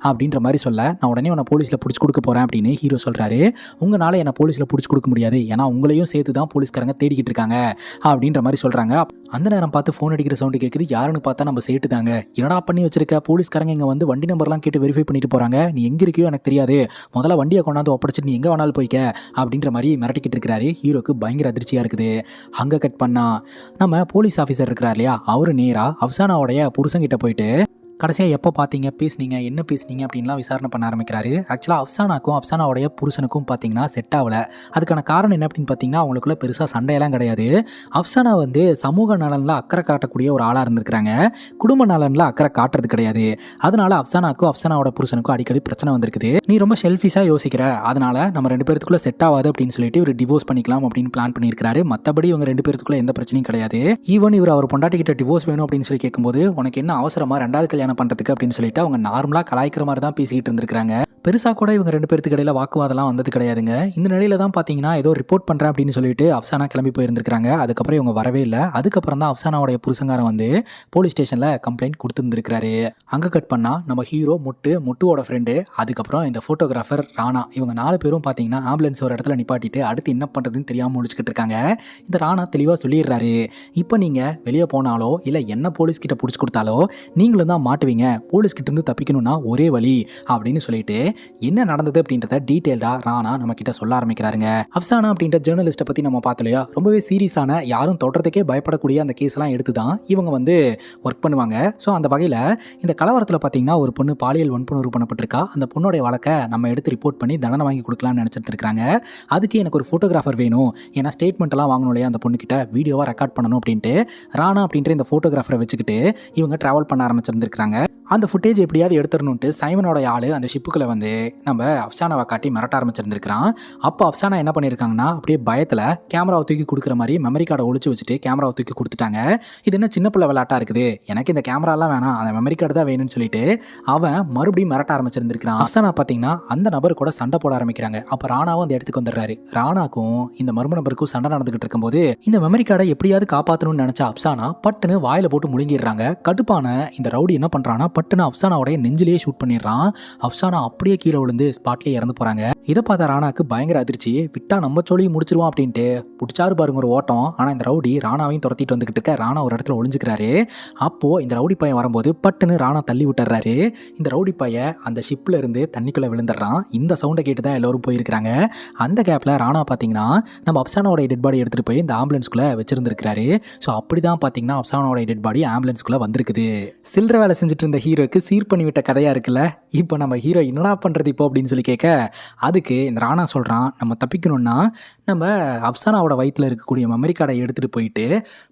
அப்படின்ற மாதிரி சொல்ல, நான் உடனே உன்னை போலீஸில் பிடிச்சி கொடுக்க போகிறேன் அப்படின்னு ஹீரோ சொல்கிறாரு. உங்களால் என்னை போலீஸில் பிடிச்சி கொடுக்க முடியாது, ஏன்னா உங்களையும் சேர்த்து தான் போலீஸ்காரங்க தேடிக்கிட்டு இருக்காங்க அப்படின்ற மாதிரி சொல்கிறாங்க. அந்த நேரம் பார்த்து ஃபோன் அடிக்கிற சவுண்டு கேட்குது. யாருன்னு பார்த்தா நம்ம சேட்டு தாங்க. என்னடா பண்ணி வச்சிருக்க, போலீஸ்காரங்க இங்கே வந்து வண்டி நம்பர்லாம் கேட்டு வெரிஃபை பண்ணிட்டு போகிறாங்க, நீ எங்கே இருக்கியோ எனக்கு தெரியாது, முதல்ல வண்டியை கொண்டாந்து ஒப்படைச்சிட்டு நீ எங்கே வேணாலும் போய்க்க அப்படின்ற மாதிரி மிரட்டிக்கிட்டு இருக்கிறாரு. ஹீரோக்கு பயங்கர அதிர்ச்சியாக இருக்குது. அங்கே கட் பண்ணா நம்ம போலீஸ் ஆஃபீஸர் இருக்கிறார் இல்லையா, அவரு நேராக அப்சானாவோடைய புருஷங்கிட்ட போயிட்டு கடைசியாக எப்போ பார்த்தீங்க, பேசுனீங்க, என்ன பேசுனீங்க அப்படின்லாம் விசாரணை பண்ண ஆரம்பிக்கிறாரு. ஆக்சுவலாக அஃப்சானாக்கும் அஃப்சானாவுடைய புருஷனுக்கும் பார்த்தீங்கன்னா செட் ஆகல. அதுக்கான காரணம் என்ன அப்படின்னு பார்த்தீங்கன்னா, அவங்களுக்குள்ள பெருசாக சண்டையெல்லாம் கிடையாது. அஃப்சானா வந்து சமூக நலனில் அக்கறை காட்டக்கூடிய ஒரு ஆளாக இருந்திருக்கிறாங்க. குடும்ப நலனில் அக்கறை காட்டுறது கிடையாது. அதனால அஃப்சானாக்கும் அஃப்சானாவோட புருஷனுக்கும் அடிக்கடி பிரச்சனை வந்திருக்குது. நீ ரொம்ப செல்ஃபிஷாக யோசிக்கிற, அதனால நம்ம 2 பேருக்குள்ள செட் ஆகாது அப்படின்னு சொல்லிட்டு இவர் டிவோர்ஸ் பண்ணிக்கலாம் அப்படின்னு பிளான் பண்ணியிருக்காரு. மற்றபடி இவங்க 2 பேருக்குள்ள எந்த பிரச்சனையும் கிடையாது. ஈவன் இவர் அவர் பொண்டாட்டிக்கிட்ட டிவோர்ஸ் வேணும் அப்படின்னு சொல்லி கேட்கும்போது, உனக்கு என்ன அவசரமா 2வது கல்யாணம் பண்றதுக்கு அப்படின்னு சொல்லிட்டு அவங்க நார்மலா கலாய்க்கிற மாதிரி தான் பேசிட்டு இருந்திருக்காங்க. பெருசா கூட இவங்க 2 பேருக்கு இடையில வாக்குவாதம்லாம் வந்தது கிடையாதுங்க. இந்த நிலையில தான் பாத்தீங்கன்னா ஏதோ ரிப்போர்ட் பண்றேன் அப்படின்னு சொல்லிட்டு அஃப்சானா கிளம்பி போயிருந்திருக்காங்க. அதுக்கப்புறம் இவங்க வரவே இல்லை. அதுக்கப்புறம் தான் அஃப்சானாவுடைய புருஷங்காரன் வந்து போலீஸ் ஸ்டேஷன்ல கம்ப்ளைண்ட் கொடுத்துருந்துருக்காரு. அங்க கட் பண்ணா நம்ம ஹீரோ முட்டுவோட ஃப்ரெண்டு, அதுக்கப்புறம் இந்த போட்டோகிராஃபர் ராணா, இவங்க 4 பேரும் பாத்தீங்கன்னா ஆம்புலன்ஸ் ஒரு இடத்துல நிப்பாட்டிட்டு அடுத்து என்ன பண்றதுன்னு தெரியாம முடிச்சுக்கிட்டு இருக்காங்க. இந்த ராணா தெளிவா சொல்லிடுறாரு, இப்போ நீங்க வெளியே போனாலோ இல்ல என்ன போலீஸ் கிட்ட புடிச்சு கொடுத்தாலோ நீங்களும் தான் மாட்டுவீங்க. போலீஸ் கிட்ட இருந்து தப்பிக்கணும்னா ஒரே வழி அப்படின்னு சொல்லிட்டு என்ன நடந்தது அப்படின்றத டீடைல்டா ராணா நம்ம கிட்ட சொல்ல ஆரம்பிக்கிறாருங்க. அஃப்சானா அப்படின்ற ஜேர்னலிஸ்ட்டை பத்தி நம்ம பார்த்தலையா, ரொம்பவே சீரியஸான, யாரும் தொடர்றதுக்கே பயப்படக்கூடிய அந்த கேஸ் எல்லாம் எடுத்து தான் இவங்க வந்து ஒர்க் பண்ணுவாங்க. ஸோ அந்த வகையில் இந்த கலவரத்தில் பார்த்தீங்கன்னா ஒரு பொண்ணு பாலியல் வன்புணர்வு பண்ணப்பட்டிருக்கா. அந்த பொண்ணோடைய வழக்கை நம்ம எடுத்து ரிப்போர்ட் பண்ணி தண்டனை வாங்கி கொடுக்கலாம்னு நினச்சிட்டு இருக்காங்க. அதுக்கு எனக்கு ஒரு ஃபோட்டோகிராஃபர் வேணும், ஏன்னா ஸ்டேட்மெண்ட் எல்லாம் வாங்கணும் இல்லையா, அந்த பொண்ணுக்கிட்ட வீடியோவாக ரெக்கார்ட் பண்ணணும் அப்படின்ட்டு ராணா அப்படின்ற இந்த ஃபோட்டோகிராஃபரை வச்சுக்கிட்டு இவங்க ட்ராவல் பண்ண ஆரம்பிச்சிருந்திருக்காங்க. அந்த ஃபுட்டேஜ் எப்படியாவது எடுத்துடணுன்ட்டு சைமனோட ஆள் அந்த ஷிப்புக்குள்ள வந்து நம்ம அஃப்சானாவை காட்டி மிரட்ட ஆரம்பிச்சிருந்திருக்கான். அப்போ அஃப்சானா என்ன பண்ணியிருக்காங்கன்னா, அப்படியே பயத்தில் கேமராவை தூக்கி கொடுக்குற மாதிரி மெமரி கார்டை ஒழிச்சு வச்சுட்டு கேமராவை தூக்கி கொடுத்துட்டாங்க. இது என்ன சின்ன பிள்ளை விளையாட்டா இருக்குது, எனக்கு இந்த கேமராலாம் வேணாம், அந்த மெமரி கார்டு தான் வேணும்னு சொல்லிட்டு அவன் மறுபடியும் மிரட்ட ஆரம்பிச்சிருந்திருக்கான். அஃப்சானா பார்த்தீங்கன்னா அந்த நபர் கூட சண்டை போட ஆரம்பிக்கிறாங்க. அப்போ ராணாவும் அந்த இடத்துக்கு வந்துடுறாரு. ராணாக்கும் இந்த மர்ம நபருக்கும் சண்டை நடந்துகிட்டு இருக்கும்போது இந்த மெமரி கார்டை எப்படியாவது காப்பாற்றணும்னு நினைச்ச அஃப்சானா பட்டுன்னு வாயில போட்டு முழுங்கிடுறாங்க. கடுப்பான இந்த ரவுடி என்ன பண்றான்னா, பட்டுன்னு அஃப்சானாவோட நெஞ்சிலேயே ஷூட் பண்ணிடுறான். அஃப்சானா அப்படியே கீழே விழுந்து ஸ்பாட்லேயே இறந்து போறாங்க. இதை பார்த்த ராணாக்கு பயங்கர அதிர்ச்சி. விட்டா நம்ம சொல்லியும் முடிச்சிருவோம் அப்படின்ட்டு பிடிச்சாரு பாருங்க ஒரு ஓட்டம். ஆனால் இந்த ரவுடி ராணாவையும் துரத்திட்டு வந்துகிட்டு இருக்க. ராணா ஒரு இடத்துல ஒளிஞ்சுக்கிறாரு. அப்போ இந்த ரவுடி பையன் வரும்போது பட்டுன்னு ராணா தள்ளி விட்டுறாரு. இந்த ரவுடி பையன் அந்த ஷிப்ல இருந்து தண்ணிக்குள்ள விழுந்துடுறான். இந்த சவுண்டை கேட்டு தான் எல்லாரும் போயிருக்காங்க. அந்த கேப்ல ராணா பார்த்தீங்கன்னா நம்ம அஃப்சானாவோட டெட் பாடி எடுத்துட்டு போய் இந்த ஆம்புலன்ஸ்குள்ள வச்சிருந்திருக்காரு. ஸோ அப்படிதான் பார்த்தீங்கன்னா அஃப்சானாவோட டெட் பாடி ஆம்புலன்ஸ்குள்ள வந்திருக்குது. சில்லற வேலை செஞ்சுட்டு இருந்த ஹீரோக்கு சீர் பண்ணிவிட்ட கதையா இருக்குல்ல. இப்போ நம்ம ஹீரோ என்னடா பண்றது இப்போ அப்படின்னு சொல்லி கேட்க, அதுக்கு இந்த ராணா சொல்றான், நம்ம தப்பிக்கணும்னா நம்ம அஃப்சானாவோட வயிற்றுல இருக்கக்கூடிய மெமரி கார்டை எடுத்துட்டு போயிட்டு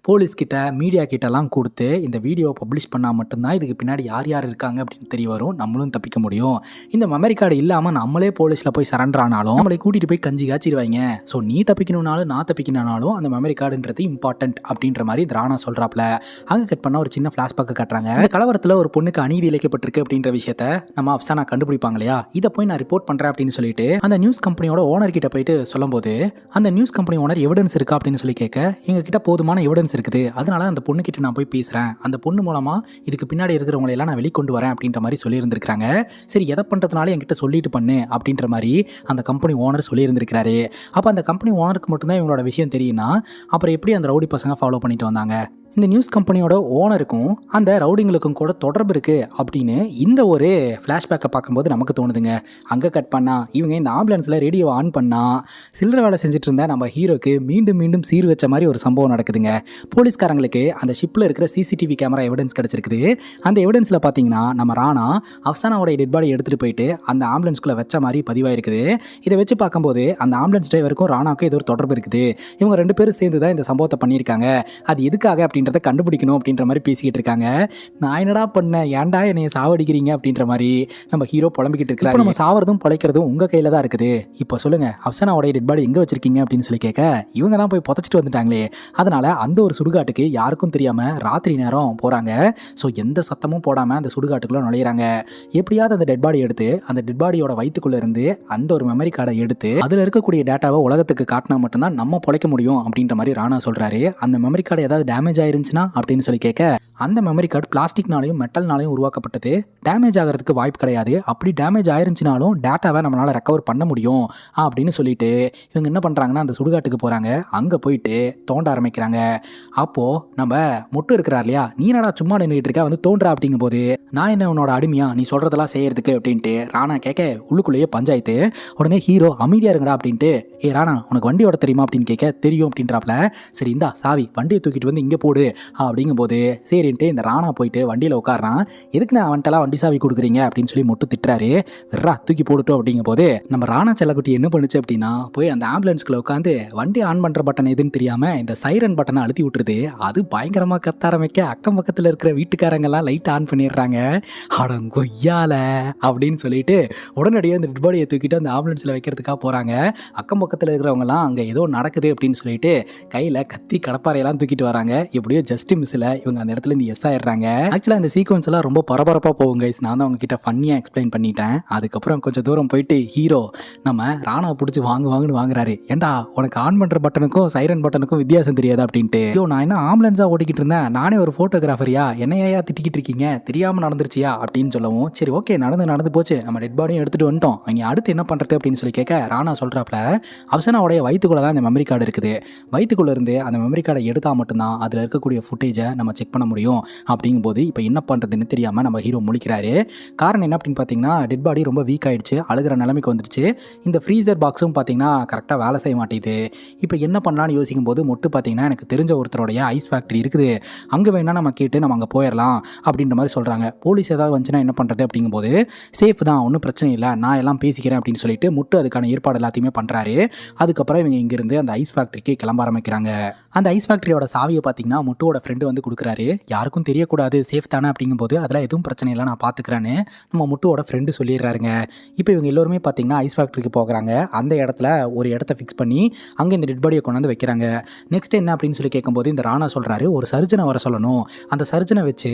போலீஸ் கிட்ட மீடியா கிட்டலாம் கொடுத்து இந்த வீடியோவை பப்ளிஷ் பண்ணால் மட்டும்தான் இதுக்கு பின்னாடி யார் யார் இருக்காங்க அப்படின்னு தெரிய வரும், நம்மளும் தப்பிக்க முடியும். இந்த மெமரி கார்டு இல்லாமல் நம்மளே போலீஸில் போய் சரண்டர் ஆனாலும் நம்மளை கூட்டிகிட்டு போய் கஞ்சி காய்ச்சிடுவாங்க. ஸோ நீ தப்பிக்கணும்னாலும் நான் தப்பிக்கணும்னாலும் அந்த மெமரி கார்டுன்றது இம்பார்ட்டன்ட் அப்படின்ற மாதிரி இந்த ராணா சொல்கிறாப்ல. அங்கே கட் பண்ணால் ஒரு சின்ன ஃப்ளாஷ்பேக் காட்டுறாங்க. இந்த கலவரத்தில் ஒரு பொண்ணுக்கு அநீதி இழைக்கப்பட்டிருக்கு அப்படின்ற விஷயத்த நம்ம அஃப்சானா கண்டுபிடிப்பாங்க இல்லையா, இதை போய் நான் ரிப்போர்ட் பண்ணுறேன் அப்படின்னு சொல்லிட்டு அந்த நியூஸ் கம்பெனியோட ஓனர் கிட்ட போயிட்டு சொல்லும்போது அந்த நியூஸ் கம்பெனி ஓனர் எவிடன்ஸ் இருக்கா அப்படின்னு சொல்லி கேட்க, எங்ககிட்ட போதுமான எவிடன்ஸ் இருக்குது, அதனால அந்த பொண்ணு கிட்ட நான் போய் பேசுகிறேன், அந்த பொண்ணு மூலமாக இதுக்கு பின்னாடி இருக்கிறவங்களை எல்லாம் நான் வெளிக்கொண்டு வரேன் அப்படின்ற மாதிரி சொல்லியிருந்திருக்காங்க. சரி எதை பண்ணுறதுனால என்கிட்ட சொல்லிட்டு பண்ணு அப்படின்ற மாதிரி அந்த கம்பெனி ஓனர் சொல்லியிருந்திருக்காரு. அப்போ அந்த கம்பெனி ஓனருக்கு மட்டும்தான் இவங்களோட விஷயம் தெரியும்னா அப்புறம் எப்படி அந்த ரவுடி பசங்க ஃபாலோ பண்ணிட்டு வந்தாங்க? இந்த நியூஸ் கம்பெனியோட ஓனருக்கும் அந்த ரவுடிங்களுக்கும் கூட தொடர்பு இருக்குது அப்படின்னு இந்த ஒரு ஃப்ளாஷ்பேக்கை பார்க்கும்போது நமக்கு தோணுதுங்க. அங்கே கட் பண்ணால் இவங்க இந்த ஆம்புலன்ஸில் ரேடியோவை ஆன் பண்ணால் சில்லற வேலை செஞ்சுட்டு இருந்த நம்ம ஹீரோக்கு மீண்டும் மீண்டும் சீர் வச்ச மாதிரி ஒரு சம்பவம் நடக்குதுங்க. போலீஸ்காரங்களுக்கு அந்த ஷிப்பில் இருக்கிற சிசிடிவி கேமரா எவிடன்ஸ் கிடச்சிருக்குது. அந்த எவிடன்ஸில் பார்த்தீங்கன்னா நம்ம ராணா அஃப்சானாவோட டெட் பாடி எடுத்துகிட்டு போயிட்டு அந்த ஆம்புலன்ஸ்குள்ளே வச்ச மாதிரி பதிவாயிருக்குது. இதை வச்சு பார்க்கும்போது அந்த ஆம்புலன்ஸ் டிரைவருக்கும் ராணாவுக்கும் ஏதோ ஒரு தொடர்பு இருக்குது. இவங்க 2 பேரும் சேர்ந்து தான் இந்த சம்பவத்தை பண்ணியிருக்காங்க. அது எதுக்காக அப்படின்னு கண்டுபிடிக்கணும் அப்படின்ற மாதிரி பேசிக்கிட்டு இருக்காங்க. நான் என்னடா பண்ணேன், ஏன்டா என்னைய சாவடிக்கிறீங்க அப்படின்ற மாதிரி நம்ம ஹீரோ புலம்பிக்கிட்டு இருக்காரு. நம்ம சாவறதும் பொழைக்கிறதும் உங்க கையில தான் இருக்குது. இப்போ சொல்லுங்க அஃப்சானாவோட டெட் பாடி எங்க வச்சிருக்கீங்க அப்படின்னு சொல்லி கேட்க, இவங்க தான் போய் புதைச்சிட்டு வந்துட்டாங்களே, அதனால அந்த ஒரு சுடுகாட்டுக்கு யாருக்கும் தெரியாம ராத்திரி நேரம் போறாங்க. ஸோ எந்த சத்தமும் போடாம அந்த சுடுகாட்டுக்குள்ள நுழையிறாங்க. எப்படியாவது அந்த டெட் பாடி எடுத்து அந்த டெட் பாடியோட வயிற்றுக்குள்ள இருந்து அந்த ஒரு மெமரி கார்டை எடுத்து அதுல இருக்கக்கூடிய டேட்டாவை உலகத்துக்கு காட்டினா மட்டும்தான் நம்ம பொழைக்க முடியும் அப்படின்ற மாதிரி ராணா சொல்றாரு. அந்த மெமரி கார்டு ஏதாவது டேமேஜ் ஆயிருந்துச்சுன்னா அப்படின்னு சொல்லி கேட்க, அந்த மெமரி கார்டு பிளாஸ்டிக்னாலையும் மெட்டல்னாலையும் உருவாக்கப்பட்டது, டேமேஜ் ஆகிறதுக்கு வாய்ப்பு கிடையாது, அப்படி டேமேஜ் ஆயிருந்துச்சுனாலும் டேட்டாவை நம்மளால ரெக்கவர் பண்ண முடியும் அப்படின்னு சொல்லிட்டு இவங்க என்ன பண்றாங்கன்னா அந்த சுடுகாட்டுக்கு போறாங்க. அங்க போயிட்டு தோண்ட ஆரம்பிக்கிறாங்க. அப்போ நம்ம முட்டு இருக்கிறார் இல்லையா, நீ என்னடா சும்மா நின்றுட்டு இருக்க, வந்து தோன்றா அப்படிங்கும் போது நான் என்ன உன்னோட அடிமையா நீ சொல்றதெல்லாம் செய்யறதுக்கு அப்படின்ட்டு ராணா கேட்க, உள்ளுக்குள்ளேயே பஞ்சாயத்து. உடனே ஹீரோ அமைதியா இருங்கடா அப்படின்ட்டு, ஏ ராணா உனக்கு வண்டி ஓட தெரியுமா அப்படின்னு கேட்க, தெரியும் அப்படின்றாப்ல. சரி இந்தா சாவி, வண்டியை தூக்கிட்டு வந்து இங்கே போடு போடு அப்படிங்கும்போது சரின்ட்டு இந்த ராணா போயிட்டு வண்டியில் உட்காரான். எதுக்கு நான் அவன்கிட்டலாம் வண்டி சாவி கொடுக்குறீங்க அப்படின்னு சொல்லி மொட்டு திட்டுறாரு. வெறா தூக்கி போட்டுட்டோம் அப்படிங்கும் போது நம்ம ராணா செல்லக்குட்டி என்ன பண்ணுச்சு அப்படின்னா போய் அந்த ஆம்புலன்ஸ்குள்ள உட்காந்து வண்டி ஆன் பண்ற பட்டன் எதுன்னு தெரியாம இந்த சைரன் பட்டனை அழுத்தி விட்டுருது. அது பயங்கரமா கத்த ஆரம்பிக்க அக்கம் பக்கத்துல இருக்கிற வீட்டுக்காரங்க எல்லாம் லைட் ஆன் பண்ணிடுறாங்க. அடங்கொய்யால அப்படின்னு சொல்லிட்டு உடனடியாக அந்த டெட் பாடியை தூக்கிட்டு அந்த ஆம்புலன்ஸ்ல வைக்கிறதுக்காக போறாங்க. அக்கம் பக்கத்துல இருக்கிறவங்க எல்லாம் அங்க ஏதோ நடக்குது அப்படின்னு சொல்லிட்டு கையில கத்தி கடப்பாறையெல்லாம் தூக்கிட்டு வராங்க. எப்படியோ ஜஸ்ட் மிஸ்ல இவங்க அந்த இடத்துல இருந்து எஸ் ஆயிடுறாங்க. ஆக்சுவலா இந்த சீக்வன்ஸ் எல்லாம் ரொம்ப பரபரப்பா போகும் கைஸ். நான் தான் உங்ககிட்ட ஃபன்னியா எக்ஸ்பிளைன் பண்ணிட்டேன். அதுக்கப்புறம் கொஞ்சம் தூரம் போயிட்டு ஹீரோ நம்ம ராணா பிடிச்சி வாங்குன்னு வாங்குறாரு. ஏண்டா உனக்கு ஆன் பண்ற பட்டனுக்கும் சைரன் பட்டனுக்கும் வித்தியாசம் தெரியாது அப்படின்ட்டு. ஐயோ நான் என்ன ஆம்புலன்ஸா ஓட்டிக்கிட்டு இருந்தேன், நானே ஒரு போட்டோகிராஃபரியா, என்னையா திட்டிக்கிட்டு இருக்கீங்க, தெரியாம நடந்துருச்சியா அப்படின்னு சொல்லவும் சரி ஓகே நடந்து போச்சு, நம்ம டெட் பாடியும் எடுத்துட்டு வந்துட்டோம், அவங்க அடுத்து என்ன பண்றது அப்படின்னு சொல்லி கேட்க ராணா சொல்றாப்ல அப்சனாவுடைய வயிற்றுக்குள்ள தான் இந்த மெமரி கார்டு இருக்குது. வயிற்றுக்குள்ள இருந்து அந்த மெமரி கார்டை எடுத்தா மட்டும்தான் அதில் இருக்கக்கூடிய ஃபுட்டேஜை நம்ம செக் பண்ண முடியும். அப்படிங்கும்போது இப்போ என்ன பண்ணுறதுன்னு தெரியாமல் நம்ம ஹீரோ முழிக்கிறாரு. காரணம் என்ன அப்படின்னு பார்த்தீங்கன்னா டெட் பாடி ரொம்ப வீக் ஆகிடுச்சு, அழுகிற நிலைமைக்கு வந்துடுச்சு. இந்த ஃப்ரீசர் பாக்ஸும் பார்த்தீங்கன்னா கரெக்டாக வேலை செய்ய மாட்டேங்குது. இப்போ என்ன பண்ணலான்னு யோசிக்கும் போது மொட்டு பார்த்தீங்கன்னா எனக்கு தெரிஞ்ச ஒருத்தருடைய ஐஸ் ஃபேக்ட்ரி இருக்குது, அங்கே வேணால் நம்ம கேட்டு நம்ம அங்கே போயிடலாம் அப்படின்ற மாதிரி சொல்கிறாங்க. போலீஸ் ஏதாவது வந்துச்சுன்னா என்ன பண்ணுறது அப்படிங்கும்போது சேஃப் தான், ஒன்றும் பிரச்சனை இல்லை, நான் எல்லாம் பேசிக்கிறேன் அப்படின்னு சொல்லிட்டு முட்டு அதுக்கான ஏற்பாடு எல்லாத்தையுமே பண்ணுறாரு. அதுக்கப்புறம் இவங்க இங்கேருந்து அந்த ஐஸ் ஃபேக்ட்ரிக்கு கிளம்ப ஆரம்பிக்கிறாங்க. அந்த ஐஸ் ஃபேக்ட்ரியோட சாவியை பார்த்தீங்கன்னா முட்டுவோட ஃப்ரெண்டு வந்து கொடுக்குறாரு. யாருக்கும் தெரியக்கூடாது, சேஃப் தானே அப்படிங்கும்போது அதெல்லாம் எதுவும் பிரச்சனை இல்லை நான் பார்த்துக்கிறேன்னு நம்ம முட்டுவோட ஃப்ரெண்டு சொல்லிடுறாருங்க. இப்போ இவங்க எல்லோருமே பார்த்தீங்கன்னா ஐஸ் ஃபேக்ட்ரிக்கு போகிறாங்க. அந்த இடத்துல ஒரு இடத்த ஃபிக்ஸ் பண்ணி அங்கே இந்த டெட் பாடியை கொண்டாந்து வைக்கிறாங்க. நெக்ஸ்ட் என்ன அப்படின்னு சொல்லி கேட்கும்போது இந்த ராணா சொல்கிறாரு ஒரு சர்ஜனை வர சொல்லணும், அந்த சர்ஜனை வச்சு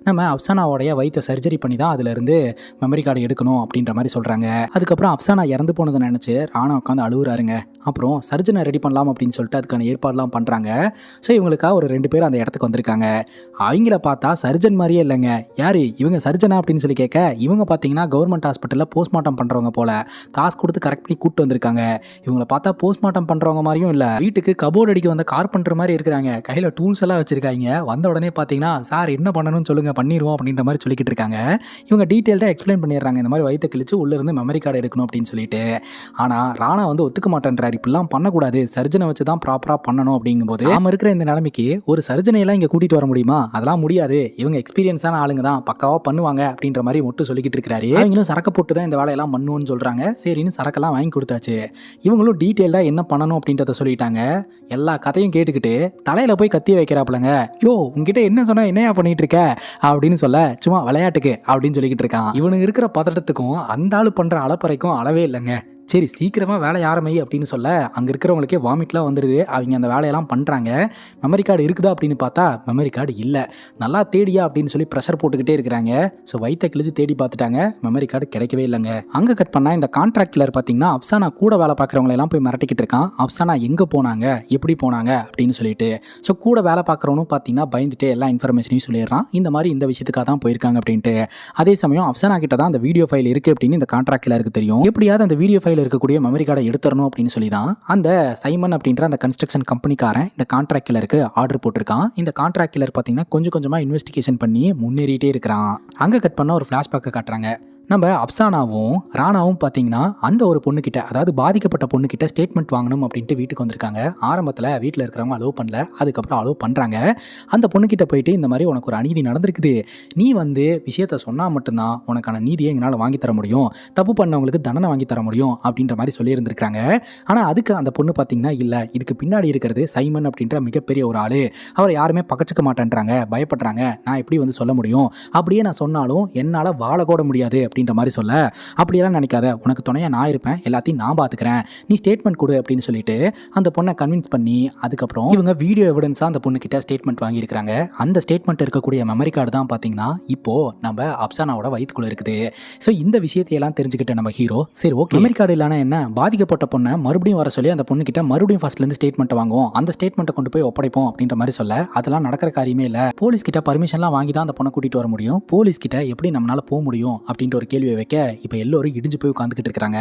நம்ம அப்சானாவோடைய வயிற்றை சர்ஜரி பண்ணி தான் அதுலேருந்து மெமரி கார்டு எடுக்கணும் அப்படின்ற மாதிரி சொல்கிறாங்க. அதுக்கப்புறம் அப்சானா இறந்து போனதை நினச்சி ராணா உட்காந்து அழுகுறாருங்க. அப்புறம் சர்ஜனை ரெடி பண்ணலாம் அப்படின்னு சொல்லிட்டு அதுக்கான ஏற்பாடுலாம் பண்ணுறாங்க. ஸோ இவங்களுக்காக ஒரு 2 பேர் அந்த இடத்துக்கு வந்திருக்காங்க. அவங்கள பார்த்தா சர்ஜன் மாதிரியே இல்லைங்க. யார் இவங்க சர்ஜனா அப்படின்னு சொல்லி கேட்க இவங்க பார்த்தீங்கன்னா கவர்மெண்ட் ஹாஸ்பிட்டலில் போஸ்ட்மார்ட்டம் பண்ணுறவங்க போல் காசு கொடுத்து கரெக்ட் பண்ணி கூப்பிட்டு வந்திருக்காங்க. இவங்களை பார்த்தா போஸ்ட்மார்ட்டம் பண்ணுறவங்க மாதிரியும் இல்லை, வீட்டுக்கு கபோர்டு அடிக்க வந்த கார்பெண்டர் மாதிரி இருக்கிறாங்க. கையில் டூல்ஸ் எல்லாம் வச்சிருக்காங்க. வந்த உடனே பார்த்தீங்கன்னா சார் என்ன பண்ணணும்னு சொல்லுங்கள் பண்ணிடுவோம் அப்படின்ற மாதிரி சொல்லிக்கிட்டு இருக்காங்க. இவங்க டீட்டெயில்டாக எக்ஸ்பிளைன் பண்ணிடுறாங்க, இந்த மாதிரி வயிற்று கிழிச்சு உள்ளேருந்து மெமரி கார்டு எடுக்கணும் அப்படின்னு சொல்லிட்டு. ஆனால் ராணா வந்து ஒத்துக்க மாட்டேன்றார், இப்படிலாம் பண்ணக்கூடாது, சர்ஜனை வச்சு தான் ப்ராப்பராக பண்ணணும் அப்படிங்கும்போது நாம இருக்கிற இந்த நிலைமைக்கு ஒரு சர்ஜனை எல்லாம் இங்கே கூட்டிகிட்டு வர முடியுமா, அதெல்லாம் முடியாது, இவங்க எக்ஸ்பீரியன்ஸான ஆளுங்க தான் பக்காவாக பண்ணுவாங்க அப்படின்ற மாதிரி மட்டும் சொல்லிக்கிட்டு இருக்கிறாரு. அவங்களும் சரக்கு போட்டு தான் இந்த வேலையெல்லாம் பண்ணுவோன்னு சொல்கிறாங்க. சரின்னு சரக்கெல்லாம் வாங்கி கொடுத்தாச்சு. இவங்களும் டீட்டெயில்டாக என்ன பண்ணணும் அப்படின்றத சொல்லிட்டாங்க. எல்லா கதையும் கேட்டுக்கிட்டு தலையில் போய் கத்தி வைக்கிறாப்புலங்க. யோ உங்ககிட்ட என்ன சொன்னா என்னையா பண்ணிட்டு இருக்க அப்படின்னு சொல்ல சும்மா விளையாட்டுக்கு அப்படின்னு சொல்லிக்கிட்டு இருக்கான். இவனுக்கு இருக்கிற பதட்டத்துக்கும் அந்த ஆளு பண்ணுற அளப்பறைக்கும் அளவே இல்லைங்க. சரி சீக்கிரமாக வேலை ஆரம்பி அப்படின்னு சொல்ல அங்கே இருக்கிறவங்களுக்கே வாமிட்லாம் வந்துடுது. அவங்க அந்த வேலையெல்லாம் பண்ணுறாங்க. மெமரி கார்டு இருக்குதா அப்படின்னு பார்த்தா மெமரி கார்டு இல்லை. நல்லா தேடியா அப்படின்னு சொல்லி ப்ரெஷர் போட்டுக்கிட்டே இருக்கிறாங்க. ஸோ வயிற்றை கிழிச்சு தேடி பார்த்துட்டாங்க, மெமரி கார்டு கிடைக்கவே இல்லைங்க. அங்கே கட் பண்ணால் இந்த கான்ட்ராக்ட் கில்லர் பார்த்தீங்கன்னா அப்சானா கூட வேலை பார்க்குறவங்களெல்லாம் போய் மிரட்டிக்கிட்டு இருக்கான். அப்சானா எங்கே போனாங்க எப்படி போனாங்க அப்படின்னு சொல்லிட்டு. ஸோ கூட வேலை பார்க்குறவனும் பார்த்தீங்கன்னா பயந்துட்டு எல்லா இன்ஃபர்மேஷனையும் சொல்லிடுறான், இந்த மாதிரி இந்த விஷயத்துக்காக தான் போயிருக்காங்க அப்படின்ட்டு. அதே சமயம் அப்சானா கிட்ட தான் அந்த வீடியோ ஃபைல் இருக்குது அப்படின்னு இந்த கான்ட்ராக்ட் கில்லருக்கு தெரியும். எப்படியாவது அந்த வீடியோ ஃபைல் இருக்கக்கூடிய மெமரி கார்டை எடுத்துறணும் அப்படின்னு சொல்லி தான் அந்த சைமன் அப்படின்ற அந்த கன்ஸ்ட்ரக்ஷன் கம்பெனிக்காரன் இந்த கான்ட்ராக்ட் கில்லருக்கு ஆர்டர் போட்டிருக்கான். இந்த கான்ட்ராக்ட் கில்லர் பார்த்தீங்கன்னா கொஞ்சம் கொஞ்சமாக இன்வெஸ்டிகேஷன் பண்ணி முன்னேறிட்டே இருக்கிறான். அங்கே கட் பண்ண ஒரு ஃப்ளாஷ்பேக்கை காட்டுறாங்க. நம்ம அப்சானாவும் ராணாவும் பார்த்தீங்கன்னா அந்த ஒரு பொண்ணுக்கிட்ட, அதாவது பாதிக்கப்பட்ட பொண்ணுக்கிட்ட ஸ்டேட்மெண்ட் வாங்கணும் அப்படின்ட்டு வீட்டுக்கு வந்திருக்காங்க. ஆரம்பத்தில் வீட்டில் இருக்கிறவங்க அலோவ் பண்ணல, அதுக்கப்புறம் அலோவ் பண்ணுறாங்க. அந்த பொண்ணுக்கிட்ட போயிட்டு இந்த மாதிரி உனக்கு ஒரு அநீதி நடந்திருக்குது, நீ வந்து விஷயத்த சொன்னால் மட்டும்தான் உனக்கான நீதியை எங்களால் வாங்கி தர முடியும், தப்பு பண்ணவங்களுக்கு தண்டனை வாங்கி தர முடியும் அப்படின்ற மாதிரி சொல்லியிருந்திருக்காங்க. ஆனால் அதுக்கு அந்த பொண்ணு பார்த்தீங்கன்னா இல்லை, இதுக்கு பின்னாடி இருக்கிறது சைமன் அப்படின்ற மிகப்பெரிய ஒரு ஆள், அவரை யாருமே பக்கச்சிக்க மாட்டேன்றாங்க, பயப்படுறாங்க, நான் எப்படி வந்து சொல்ல முடியும், அப்படியே நான் சொன்னாலும் என்னால் வாழ கூட முடியாது அப்படின்ற மாதிரி சொல்ல, அப்படியெல்லாம் நினைக்காத, உனக்கு துணையா நான் இருப்பேன், எல்லாத்தையும் நான் பார்த்துக்கிறேன், நீ ஸ்டேட்மெண்ட் கொடு அப்படின்னு சொல்லிட்டு அந்த பொண்ணை கன்வின்ஸ் பண்ணி அதுக்கப்புறம் இவங்க வீடியோ எவிடன்ஸாக அந்த பொண்ணுக்கிட்ட ஸ்டேட்மெண்ட் வாங்கியிருக்காங்க. அந்த ஸ்டேட்மெண்ட் இருக்கக்கூடிய மெமரி கார்டு தான் பார்த்தீங்கன்னா இப்போ நம்ம அப்சானாவோட வயிற்றுக்குள்ள இருக்குது. ஸோ இந்த விஷயத்தையெல்லாம் தெரிஞ்சுக்கிட்ட நம்ம ஹீரோ சரி ஓகே மெமரி கார்டு இல்லைனா என்ன, பாதிக்கப்பட்ட பொண்ணை மறுபடியும் வர சொல்லி அந்த பொண்ணுக்கிட்ட மறுபடியும் ஃபர்ஸ்ட்லேருந்து ஸ்டேட்மெண்ட் வாங்குவோம், அந்த ஸ்டேட்மெண்ட்டை கொண்டு போய் ஒப்படைப்போம் அப்படின்ற மாதிரி சொல்ல, அதெல்லாம் நடக்கிற காரியமே இல்லை, போலீஸ் கிட்ட பர்மிஷன்லாம் வாங்கி தான் அந்த பொண்ணை கூட்டிகிட்டு வர முடியும், போலீஸ் கிட்ட எப்படி நம்மளால போக முடியும் அப்படின்ற ஒரு கேள்வியை வைக்க இப்போ எல்லோரும் இடிஞ்சு போய் உட்காந்துக்கிட்டு இருக்காங்க.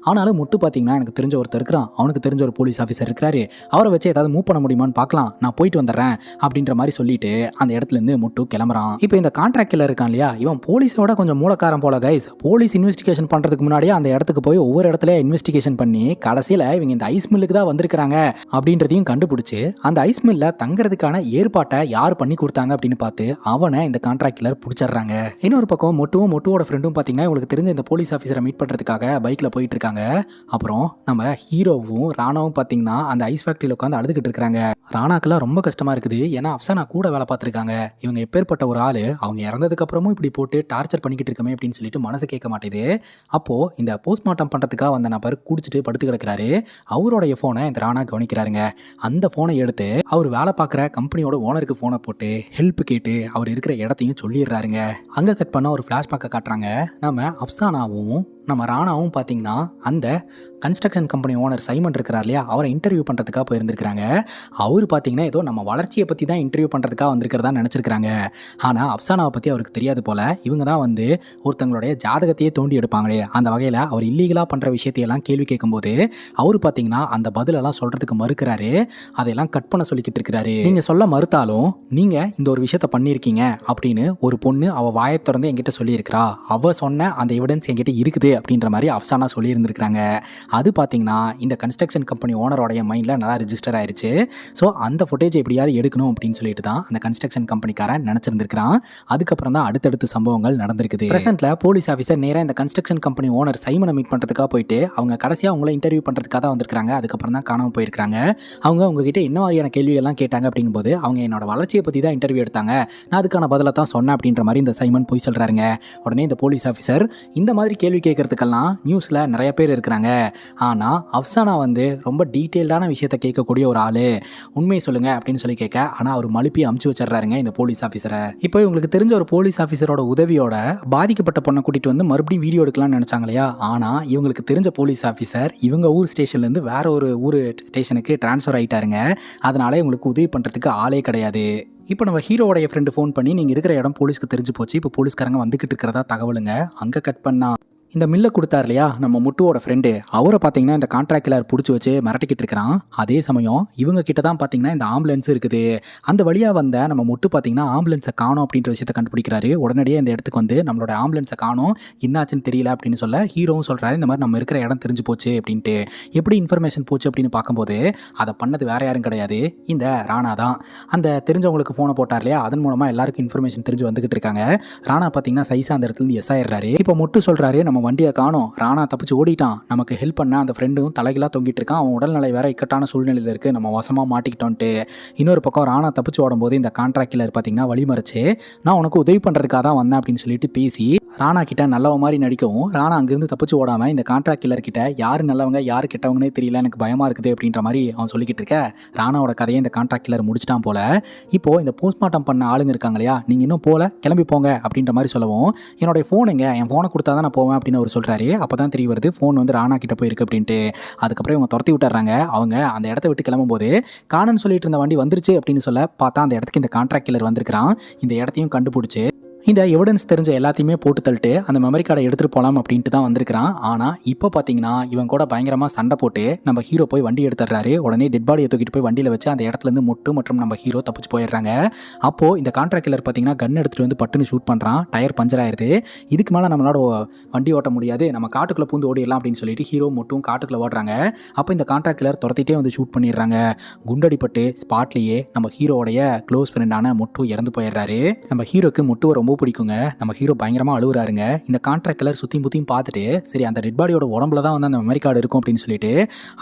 ஆனாலும் முட்டு பார்த்தீங்கன்னா எனக்கு தெரிஞ்ச ஒருத்தர் இருக்கிறான், அவனுக்கு தெரிஞ்ச ஒரு போலீஸ் ஆஃபீஸர் இருக்கிறாரு, அவரை வச்சு ஏதாவது மூவ் பண்ண முடியுமான்னு பார்க்கலாம், நான் போயிட்டு வந்துடுறேன் அப்படின்ற மாதிரி சொல்லிட்டு அந்த இடத்துல இருந்து முட்டு கிளம்புறான். இப்போ இந்த கான்ட்ராக்ட் கில்லர் இருக்கான் இல்லையா, இவன் போலீஸோட கொஞ்சம் மூலக்காரன் போல கைஸ். போலீஸ் இன்வெஸ்டிகேஷன் பண்றதுக்கு முன்னாடியே அந்த இடத்துக்கு போய் ஒவ்வொரு இடத்துல இன்வெஸ்டிகேஷன் பண்ணி கடைசியில் இவங்க இந்த ஐஸ் மில்லுக்கு தான் வந்திருக்காங்க அப்படின்றதையும் கண்டுபிடிச்சு அந்த ஐஸ் மில்ல தங்குறதுக்கான ஏற்பாட்டை யார் பண்ணி கொடுத்தாங்க அப்படின்னு பார்த்து அவனை இந்த கான்ட்ராக்ட் கில்லர் பிடிச்சிடுறாங்க. இன்னொரு பக்கம் மொட்டுவோட ஃப்ரெண்டும் பார்த்தீங்கன்னா உங்களுக்கு தெரிஞ்ச இந்த போலீஸ் ஆஃபீஸரை மீட் பண்ணுறதுக்காக பைக்கில் போயிட்டு இருக்காங்க. அப்புறம் நம்ம ஹீரோவும் ராணாவும் பார்த்தீங்கன்னா அந்த ஐஸ் ஃபேக்ட்ரியில் உட்காந்து அழுதுகிட்டு இருக்காங்க. ராணாக்கெல்லாம் ரொம்ப கஷ்டமா இருக்குது, ஏன்னா அப்சானா கூட வேலை பார்த்துருக்காங்க, இவங்க எப்பேற்பட்ட ஒரு ஆள், அவங்க இறந்ததுக்கு அப்புறமும் இப்படி போட்டு டார்ச்சர் பண்ணிக்கிட்டு இருக்கமே அப்படின்னு சொல்லிட்டு மனசு கேட்க மாட்டேது. அப்போ இந்த போஸ்ட்மார்ட்டம் பண்ணுறதுக்காக வந்த நபர் குடிச்சிட்டு படுத்து கிடக்கிறாரு. அவருடைய ஃபோனை இந்த ராணா கவனிக்கிறாருங்க. அந்த ஃபோனை எடுத்து அவர் வேலை பார்க்குற கம்பெனியோட ஓனருக்கு ஃபோனை போட்டு ஹெல்ப் கேட்டு அவர் இருக்கிற இடத்தையும் சொல்லிடுறாருங்க. அங்கே கட் பண்ண ஒரு ஃப்ளாஷ்பேக்கை காட்டுறாங்க. நம்ம அப்சானாவும் நம்ம ராணாவும் பார்த்தீங்கன்னா அந்த கன்ஸ்ட்ரக்ஷன் கம்பெனி ஓனர் சைமன் இருக்கிறார் இல்லையா, அவரை இன்டர்வியூ பண்ணுறதுக்காக போயிருந்துருக்காங்க. அவர் பார்த்தீங்கன்னா ஏதோ நம்ம வளர்ச்சியை பற்றி தான் இன்டர்வியூ பண்ணுறதுக்காக வந்திருக்கிறதா நினச்சிருக்காங்க. ஆனால் அப்சானாவை பற்றி அவருக்கு தெரியாது போல். இவங்க தான் வந்து ஒருத்தங்களுடைய ஜாதகத்தையே தோண்டி எடுப்பாங்களே, அந்த வகையில் அவர் இல்லீகலாக பண்ணுற விஷயத்தையெல்லாம் கேள்வி கேட்கும்போது அவர் பார்த்தீங்கன்னா அந்த பதிலெல்லாம் சொல்கிறதுக்கு மறுக்கிறாரு. அதையெல்லாம் கட் பண்ண சொல்லிக்கிட்டு இருக்கிறாரு. நீங்கள் சொல்ல மறுத்தாலும் நீங்கள் இந்த ஒரு விஷயத்த பண்ணியிருக்கீங்க அப்படின்னு ஒரு பொண்ணு அவள் வாயை திறந்து என்கிட்ட சொல்லியிருக்கிறா, அவள் சொன்ன அந்த எவிடன்ஸ் என்கிட்ட இருக்குது அப்படின்ற மாதிரி அப்சானா சொல்லியிருந்திருக்கிறாங்க. அது பார்த்தீங்கன்னா இந்த கன்ஸ்ட்ரக்ஷன் கம்பெனி ஓனரோடைய மைண்டில் நல்லா ரிஜிஸ்டர் ஆயிடுச்சு. ஸோ அந்த ஃபுட்டேஜ் எப்படியாவது எடுக்கணும் அப்படின்னு சொல்லிட்டு தான் அந்த கன்ஸ்ட்ரக்ஷன் கம்பெனிக்காரன் நினச்சிருந்திருக்கிறான். அதுக்கப்புறம் தான் அடுத்தடுத்து சம்பவங்கள் நடந்திருக்குது. பிரசன்ட்ல போலீஸ் ஆஃபீஸர் நேராக இந்த கன்ஸ்ட்ரக்ஷன் கம்பெனி ஓனர் சைமனை மீட் பண்ணுறதுக்காக போயிட்டு அவங்க கடைசியாக அவங்கள இன்டர்வியூ பண்ணுறதுக்காக தான் வந்திருக்காங்க. அதுக்கப்புறம் தான் காணாமல் போயிருக்காங்க. அவங்க உங்ககிட்ட என்ன மாதிரியான கேள்வியெல்லாம் கேட்டாங்க அப்படிங்கும்போது அவங்க என்னோட வளர்ச்சியை பற்றி தான் இன்டர்வியூ எடுத்தாங்க, நான் அதுக்கான பதிலை தான் சொன்னேன் அப்படின்ற மாதிரி இந்த சைமன் போய் சொல்கிறாருங்க. உடனே இந்த போலீஸ் ஆஃபீஸர் இந்த மாதிரி கேள்வி கேட்கறதுக்கெல்லாம் நியூஸில் நிறைய பேர் இருக்கிறாங்க, ஆனால் அப்சானா வந்து ரொம்ப டீட்டெயில்டான விஷயத்தை கேட்கக்கூடிய ஒரு ஆள், உண்மையை சொல்லுங்கள் அப்படின்னு சொல்லி கேட்க, ஆனால் அவர் மழுப்பி அமுச்சு வச்சிடறாருங்க இந்த போலீஸ் ஆஃபீஸரை. இப்போ இவங்களுக்கு தெரிஞ்ச ஒரு போலீஸ் ஆஃபீஸரோட உதவியோட பாதிக்கப்பட்ட பொண்ணை கூட்டிகிட்டு வந்து மறுபடியும் வீடியோ எடுக்கலாம்னு நினச்சாங்க இல்லையா, ஆனால் இவங்களுக்கு தெரிஞ்ச போலீஸ் ஆஃபீஸர் இவங்க ஊர் ஸ்டேஷன்லேருந்து வேற ஒரு ஊர் ஸ்டேஷனுக்கு ட்ரான்ஸ்ஃபர் ஆகிட்டாருங்க. அதனால இவங்களுக்கு உதவி பண்ணுறதுக்கு ஆளே கிடையாது. இப்போ நம்ம ஹீரோடைய ஃப்ரெண்டு ஃபோன் பண்ணி நீங்கள் இருக்கிற இடம் போலீஸ்க்கு தெரிஞ்சு போச்சு, இப்போ போலீஸ்காரங்க வந்துக்கிட்டு இருக்கிறதா தகவலுங்க. அங்கே கட் பண்ணா இந்த மில்லை கொடுத்தார் இல்லையா நம்ம முட்டுவோட ஃப்ரெண்டு, அவரை பார்த்தீங்கன்னா இந்த கான்ட்ராக்ட் கில்லர் பிடிச்சி வச்சு மிரட்டிக்கிட்டு இருக்கிறான். அதே சமயம் இவங்க கிட்ட தான் பார்த்தீங்கன்னா இந்த ஆம்புலன்ஸ் இருக்குது. அந்த வழியாக வந்த நம்ம முட்டு பார்த்தீங்கன்னா ஆம்புலன்ஸை காணோம் அப்படின்ற விஷயத்தை கண்டுபிடிக்கிறாரு. உடனடியே இந்த இடத்துக்கு வந்து நம்மளோட ஆம்புலன்ஸை காணோம், என்னாச்சுன்னு தெரியல அப்படின்னு சொல்ல ஹீரோவும் சொல்கிறாரு இந்த மாதிரி நம்ம இருக்கிற இடம் தெரிஞ்சு போச்சு அப்படின்ட்டு. எப்படி இன்ஃபர்மேஷன் போச்சு அப்படின்னு பார்க்கும்போது அதை பண்ணது வேற யாரும் கிடையாது, இந்த ராணா தான். அந்த தெரிஞ்சவங்களுக்கு ஃபோனை போட்டார் இல்லையா, அதன் மூலமாக எல்லாருக்கும் இன்ஃபர்மேஷன் தெரிஞ்சு வந்துகிட்டு இருக்காங்க. ராணா பார்த்தீங்கன்னா சைஸா அந்த இடத்துல இருந்து எஸ் ஆயிடுறாரு. இப்போ முட்டு சொல்கிறாரு நம்ம வண்டியை காணோம், ராணா தப்பிச்சு ஓடிட்டான், நமக்கு ஹெல்ப் பண்ண அந்த ஃப்ரெண்டும் தலைகளாக தொங்கிட்டு இருக்கான், அவன் உடல்நிலை வேற இக்கட்டான சூழ்நிலையில் இருக்குது, நம்ம வசமாக மாட்டிக்கிட்டோன்ட்டு. இன்னொரு பக்கம் ராணா தப்பிச்சு ஓடும்போது இந்த கான்ட்ராக்ட் கில்லர் பார்த்தீங்கன்னா வழிமறைச்சு நான் உனக்கு உதவி பண்ணுறதுக்காக தான் வந்தேன் அப்படின்னு சொல்லிட்டு பேசி ராணா கிட்ட நல்லவ மாதிரி நடிக்கவும் ராணா அங்கேருந்து தப்பிச்சு ஓடாமல் இந்த கான்ட்ராக்ட் கில்லர் கிட்ட யார் நல்லவங்க யார் கெட்டவங்கன்னே தெரியல, எனக்கு பயமாக இருக்குது அப்படின்ற மாதிரி அவன் சொல்லிக்கிட்டு இருக்க. ராணாவோட கதையை இந்த கான்ட்ராக்ட் கில்லர் முடிச்சிட்டான் போல. இப்போது இந்த போஸ்ட்மார்ட்டம் பண்ண ஆளுங்க இருக்காங்க இல்லையா, நீங்கள் இன்னும் போல கிளம்பி போங்க அப்படின்ற மாதிரி சொல்லவும் என்னோட ஃபோனுங்க என் ஃபோனை கொடுத்தா தான் நான் போவேன் அப்படின்னு அவர் சொல்கிறாரு. அப்போ தான் தெரிய வருது ஃபோன் வந்து ராணா கிட்ட போயிருக்கு அப்படின்ட்டு. அதுக்கப்புறம் இவங்க துரத்தி விட்டுறாங்க. அவங்க அந்த இடத்த விட்டு கிளம்பும்போது காணன்னு சொல்லிட்டு இருந்த வண்டி வந்துருச்சு அப்படின்னு சொல்ல பார்த்தா அந்த இடத்துக்கு இந்த கான்ட்ராக்ட் கில்லர் வந்திருக்கிறான். இந்த இடத்தையும் கண்டுபிடிச்சு இந்த எவிடன்ஸ் தெரிஞ்ச எல்லாத்தையுமே போட்டு தள்ளிட்டு அந்த மெமரி கார்டை எடுத்துகிட்டு போகலாம் அப்படின்ட்டு தான் வந்திருக்கிறான். ஆனால் இப்போ பார்த்தீங்கன்னா இவன் கூட பயங்கரமாக சண்டை போட்டு நம்ம ஹீரோ போய் வண்டி எடுத்துடுறாரு. உடனே டெட் பாடியை தூக்கிட்டு போய் வண்டியில் வச்சு அந்த இடத்துலேருந்து முட்டு மற்றும் நம்ம ஹீரோ தப்பிச்சு போயிடுறாங்க. அப்போது இந்த கான்ட்ராக்ட் கில்லர் பார்த்தீங்கன்னா கன் எடுத்துகிட்டு வந்து பட்டுன்னு ஷூட் பண்ணுறான். டயர் பஞ்சர் ஆயிடுது. இதுக்கு மேலே நம்மளோட வண்டி ஓட்ட முடியாது, நம்ம காட்டுக்குள்ளே பூந்து ஓடிடலாம் அப்படின்னு சொல்லிட்டு ஹீரோ மட்டும் காட்டுக்குள்ளே ஓடுறாங்க. அப்போ இந்த கான்ட்ராக்ட் கில்லர் துரத்திட்டே வந்து ஷூட் பண்ணிடுறாங்க. குண்டடிப்பட்டு ஸ்பாட்லேயே நம்ம ஹீரோடைய க்ளோஸ் ஃப்ரெண்டான முட்டு இறந்து போயிடுறாரு. நம்ம ஹீரோக்கு முட்டுவை ரொம்ப பிடிக்குங்க. நம்ம ஹீரோ பயங்கரமா அழுகுறாருங்க. இந்த கான்ட்ராக்ட் கில்லர் சுத்தி முத்தியும் பார்த்துட்டு சரி அந்த டெட் பாடியோட உடம்புல தான் வந்து அந்த மெமரி கார்டு இருக்கும் அப்படின்னு சொல்லிட்டு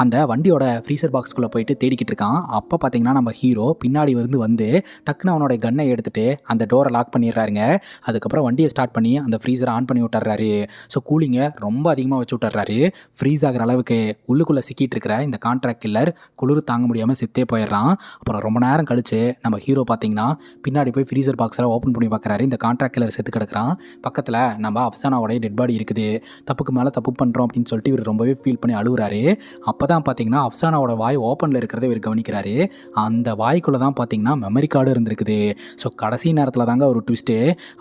அந்த வண்டியோட ஃப்ரீசர் பாக்ஸ்குள்ளே போயிட்டு தேடிக்கிட்டு இருக்கான். அப்போ பார்த்தீங்கன்னா நம்ம ஹீரோ பின்னாடி வந்து டக்குன்னு அவனோட கன்னை எடுத்துட்டு அந்த டோரை லாக் பண்ணிடுறாருங்க. அதுக்கப்புறம் வண்டியை ஸ்டார்ட் பண்ணி அந்த ஃப்ரீசரை ஆன் பண்ணி விட்டுறாரு. ஸோ கூலிங்கை ரொம்ப அதிகமாக வச்சு விட்டுறாரு. ஃப்ரீஸ் ஆகிற அளவுக்கு உள்ளுக்குள்ளே சிக்கிட்டு இருக்கிற இந்த கான்ட்ராக்ட் கில்லர் குளிர் தாங்க முடியாமல் செத்தே போயிடுறான். அப்புறம் ரொம்ப நேரம் கழிச்சு நம்ம ஹீரோ பார்த்தீங்கன்னா பின்னாடி போய் ஃப்ரீசர் பாக்ஸில் ஓப்பன் பண்ணி பார்க்குறாரு. இந்த கான்ட்ராக்ட் கில்லர் செத்து கிடக்குறான். பக்கத்தில் நம்ம அஃப்சானாவோடைய டெட் பாடி இருக்குது. தப்புக்கு மேலே தப்பு பண்ணுறோம் அப்படின்னு சொல்லிட்டு இவர் ரொம்பவே ஃபீல் பண்ணி அழுகுறாரு. அப்போ தான் பார்த்தீங்கன்னா அஃப்சானாவோட வாய் ஓப்பனில் இருக்கிறத இவர் கவனிக்கிறாரு. அந்த வாய்க்குள்ளே தான் பார்த்தீங்கன்னா மெமரி கார்டு இருந்திருக்குது. ஸோ கடைசி நேரத்தில் தாங்க ஒரு ட்விஸ்ட்டு.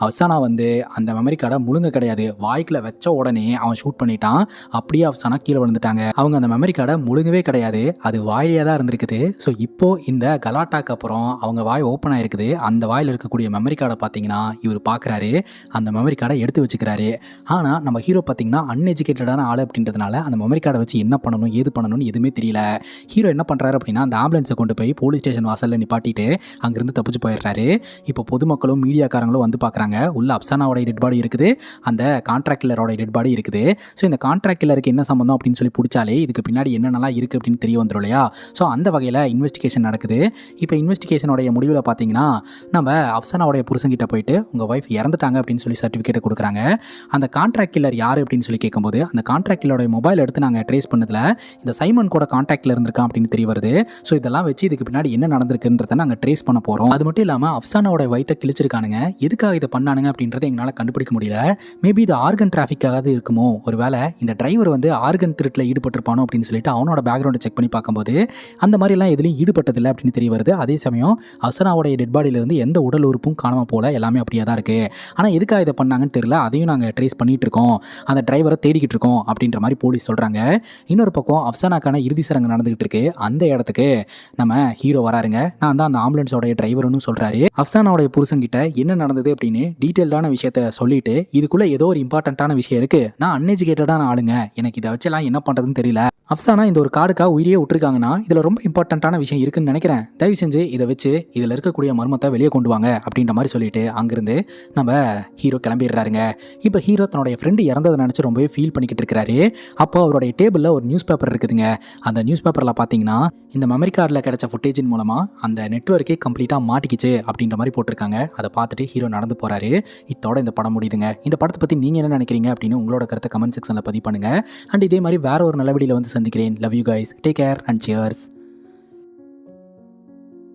அஃப்சானா வந்து அந்த மெமரி கார்டை முழுங்க கிடையாது, வாய்க்குள்ள வச்ச உடனே அவன் ஷூட் பண்ணிட்டான். அப்படியே அஃப்சானா கீழே விழுந்துட்டாங்க. அவங்க அந்த மெமரி கார்டை முழுங்கவே கிடையாது, அது வாயிலே தான் இருந்திருக்குது. ஸோ இப்போ இந்த கலாட்டாக்கு அப்புறம் அவங்க வாய் ஓப்பன் ஆயிருக்குது. அந்த வாயில் இருக்கக்கூடிய மெமரி கார்டை பார்த்தீங்கன்னா இவர் பார்க்குறாரு. அந்த மெமரி கார்டை எடுத்து வச்சுக்கிறாரு. ஆனால் நம்ம ஹீரோ பார்த்தீங்கன்னா அன்எஜுகேட்டடான ஆள் அப்படின்றதுனால அந்த மெமரி கார்டை வச்சு என்ன பண்ணணும் ஏது பண்ணணும்னு எதுவுமே தெரியல. ஹீரோ என்ன பண்ணுறாரு அப்படின்னா அந்த ஆம்புலன்ஸை கொண்டு போய் போலீஸ் ஸ்டேஷன் வாசலில் நிப்பாட்டிட்டு அங்கிருந்து தப்பிச்சு போயிடுறாரு. இப்போ பொதுமக்களும் மீடியாக்காரங்களும் வந்து பார்க்குறாங்க. உள்ள அஃப்சானாவோட டெட் பாடி இருக்குது, அந்த கான்ட்ராக்ட் கில்லரோட டெட் பாடி இருக்குது. ஸோ இந்த கான்ட்ராக்ட் கில்லருக்கு என்ன சம்பந்தம் அப்படின்னு சொல்லி பிடிச்சாலே இதுக்கு பின்னாடி என்னென்னலாம் இருக்குது அப்படின்னு தெரிய வந்துடும் இல்லையா. ஸோ அந்த வகையில் இன்வெஸ்டிகேஷன் நடக்குது. இப்போ இன்வெஸ்டிகேஷனோடைய முடிவில் பார்த்தீங்கன்னா நம்ம அஃப்சானாவோடைய புருஷன்கிட்ட போயிட்டு உங்கள் ஒய்ஃப் இறந்துட்டாங்க அப்படின்னு சொல்லி சர்டிஃபிகேட்டை கொடுக்குறாங்க. அந்த கான்ட்ராக்ட் கில்லர் யார் அப்படின்னு சொல்லி கேட்கும்போது அந்த கான்ட்ராக்ட் கில்லரோட மொபைல் எடுத்து நாங்கள் ட்ரேஸ் பண்ணதில் இந்த சைமன் கூட கான்டாக்டில் இருந்திருக்கான் அப்படின்னு தெரிய வருது. ஸோ இதெல்லாம் வச்சு இதுக்கு பின்னாடி என்ன நடந்திருக்குன்றதை நாங்கள் ட்ரேஸ் பண்ண போகிறோம். அது மட்டும் இல்லாமல் அஃப்சானாவோட வயிற்றை கிழிச்சிருக்கானுங்க. எதுக்காக இதை பண்ணானுங்க அப்படின்றத எங்களால் கண்டுபிடிக்க முடியல. மேபி இது ஆர்கன் டிராஃபிக்காக இருக்குமோ, ஒருவேளை இந்த டிரைவர் வந்து ஆர்கன் திருட்டில் ஈடுபட்டிருப்பானோ அப்படின்னு சொல்லிட்டு அவனோட பேக்ரவுண்டை செக் பண்ணி பார்க்கும்போது அந்த மாதிரிலாம் எதுலையும் ஈடுபட்டதில்லை அப்படின்னு தெரிய வருது. அதே சமயம் அஃப்சானாவோடைய டெட் பாடியிலிருந்து எந்த உடல் உறுப்பும் காணாமல் போல, எல்லாமே அப்படியே தான் இருக்குது. ஆனால் எதுக்காக இதை பண்ணாங்கன்னு தெரியல, அதையும் நாங்கள் ட்ரேஸ் பண்ணிட்டு இருக்கோம், அந்த டிரைவரை தேடிக்கிட்டு இருக்கோம் அப்படின்ற மாதிரி போலீஸ் சொல்கிறாங்க. இன்னொரு பக்கம் அஃப்சானாக்கான இறுதி சடங்கு நடந்துகிட்டு இருக்கு. அந்த இடத்துக்கு நம்ம ஹீரோ வராருங்க. நான் தான் அந்த ஆம்புலன்ஸோடைய டிரைவர்னு சொல்கிறாரு. அஃப்சானாவோடைய புருஷன்கிட்ட என்ன நடந்தது அப்படின்னு டீட்டெயில்டான விஷயத்த சொல்லிட்டு இதுக்குள்ளே ஏதோ ஒரு இம்பார்ட்டண்ட்டான விஷயம் இருக்குது, நான் அன்எஜுகேட்டடான ஆளுங்க, எனக்கு இதை வச்செல்லாம் என்ன பண்ணுறதுன்னு தெரியல, அஃப்சானா இந்த ஒரு கார்டுக்காக உயிரியே விட்டுருக்காங்கன்னா இதில் ரொம்ப இம்பார்ட்டண்ட்டான விஷயம் இருக்குன்னு நினைக்கிறேன், தயவு செஞ்சு இதை வச்சு இதில் இருக்கக்கூடிய மர்மத்தை வெளியே கொண்டு வாங்க அப்படின்ற மாதிரி சொல்லிட்டு அங்கிருந்து நம்ம ஹீரோ கிளம்பிடுறாருங்க. இப்போ ஹீரோ தன்னுடைய ஃப்ரெண்டு இறந்ததை நினச்சி ரொம்பவே ஃபீல் பண்ணிக்கிட்டு இருக்கிறாரு. அப்போ அவருடைய டேபிளில் ஒரு நியூஸ் பேப்பர் இருக்குதுங்க. அந்த நியூஸ் பேப்பரில் பார்த்தீங்கன்னா இந்த மெமரி கார்டில் கிடைச்ச ஃபுட்டேஜின் மூலமாக அந்த நெட்வொர்க்கே கம்ப்ளீட்டாக மாட்டிக்கிச்சு அப்படின்ற மாதிரி போட்டிருக்காங்க. அதை பார்த்துட்டு ஹீரோ நடந்து போகிறாரு. இதோட இந்த படம் முடியுதுங்க. இந்த படத்தை பற்றி நீங்கள் என்ன நினைக்கிறீங்க அப்படின்னு உங்களோட கருத்தை கமெண்ட் செக்ஷனில் பதிவு பண்ணுங்கள். அண்ட் இதே மாதிரி வேற ஒரு நல்ல வீடியோவில் வந்து சந்திக்கிறேன். Love you guys, take care and cheers.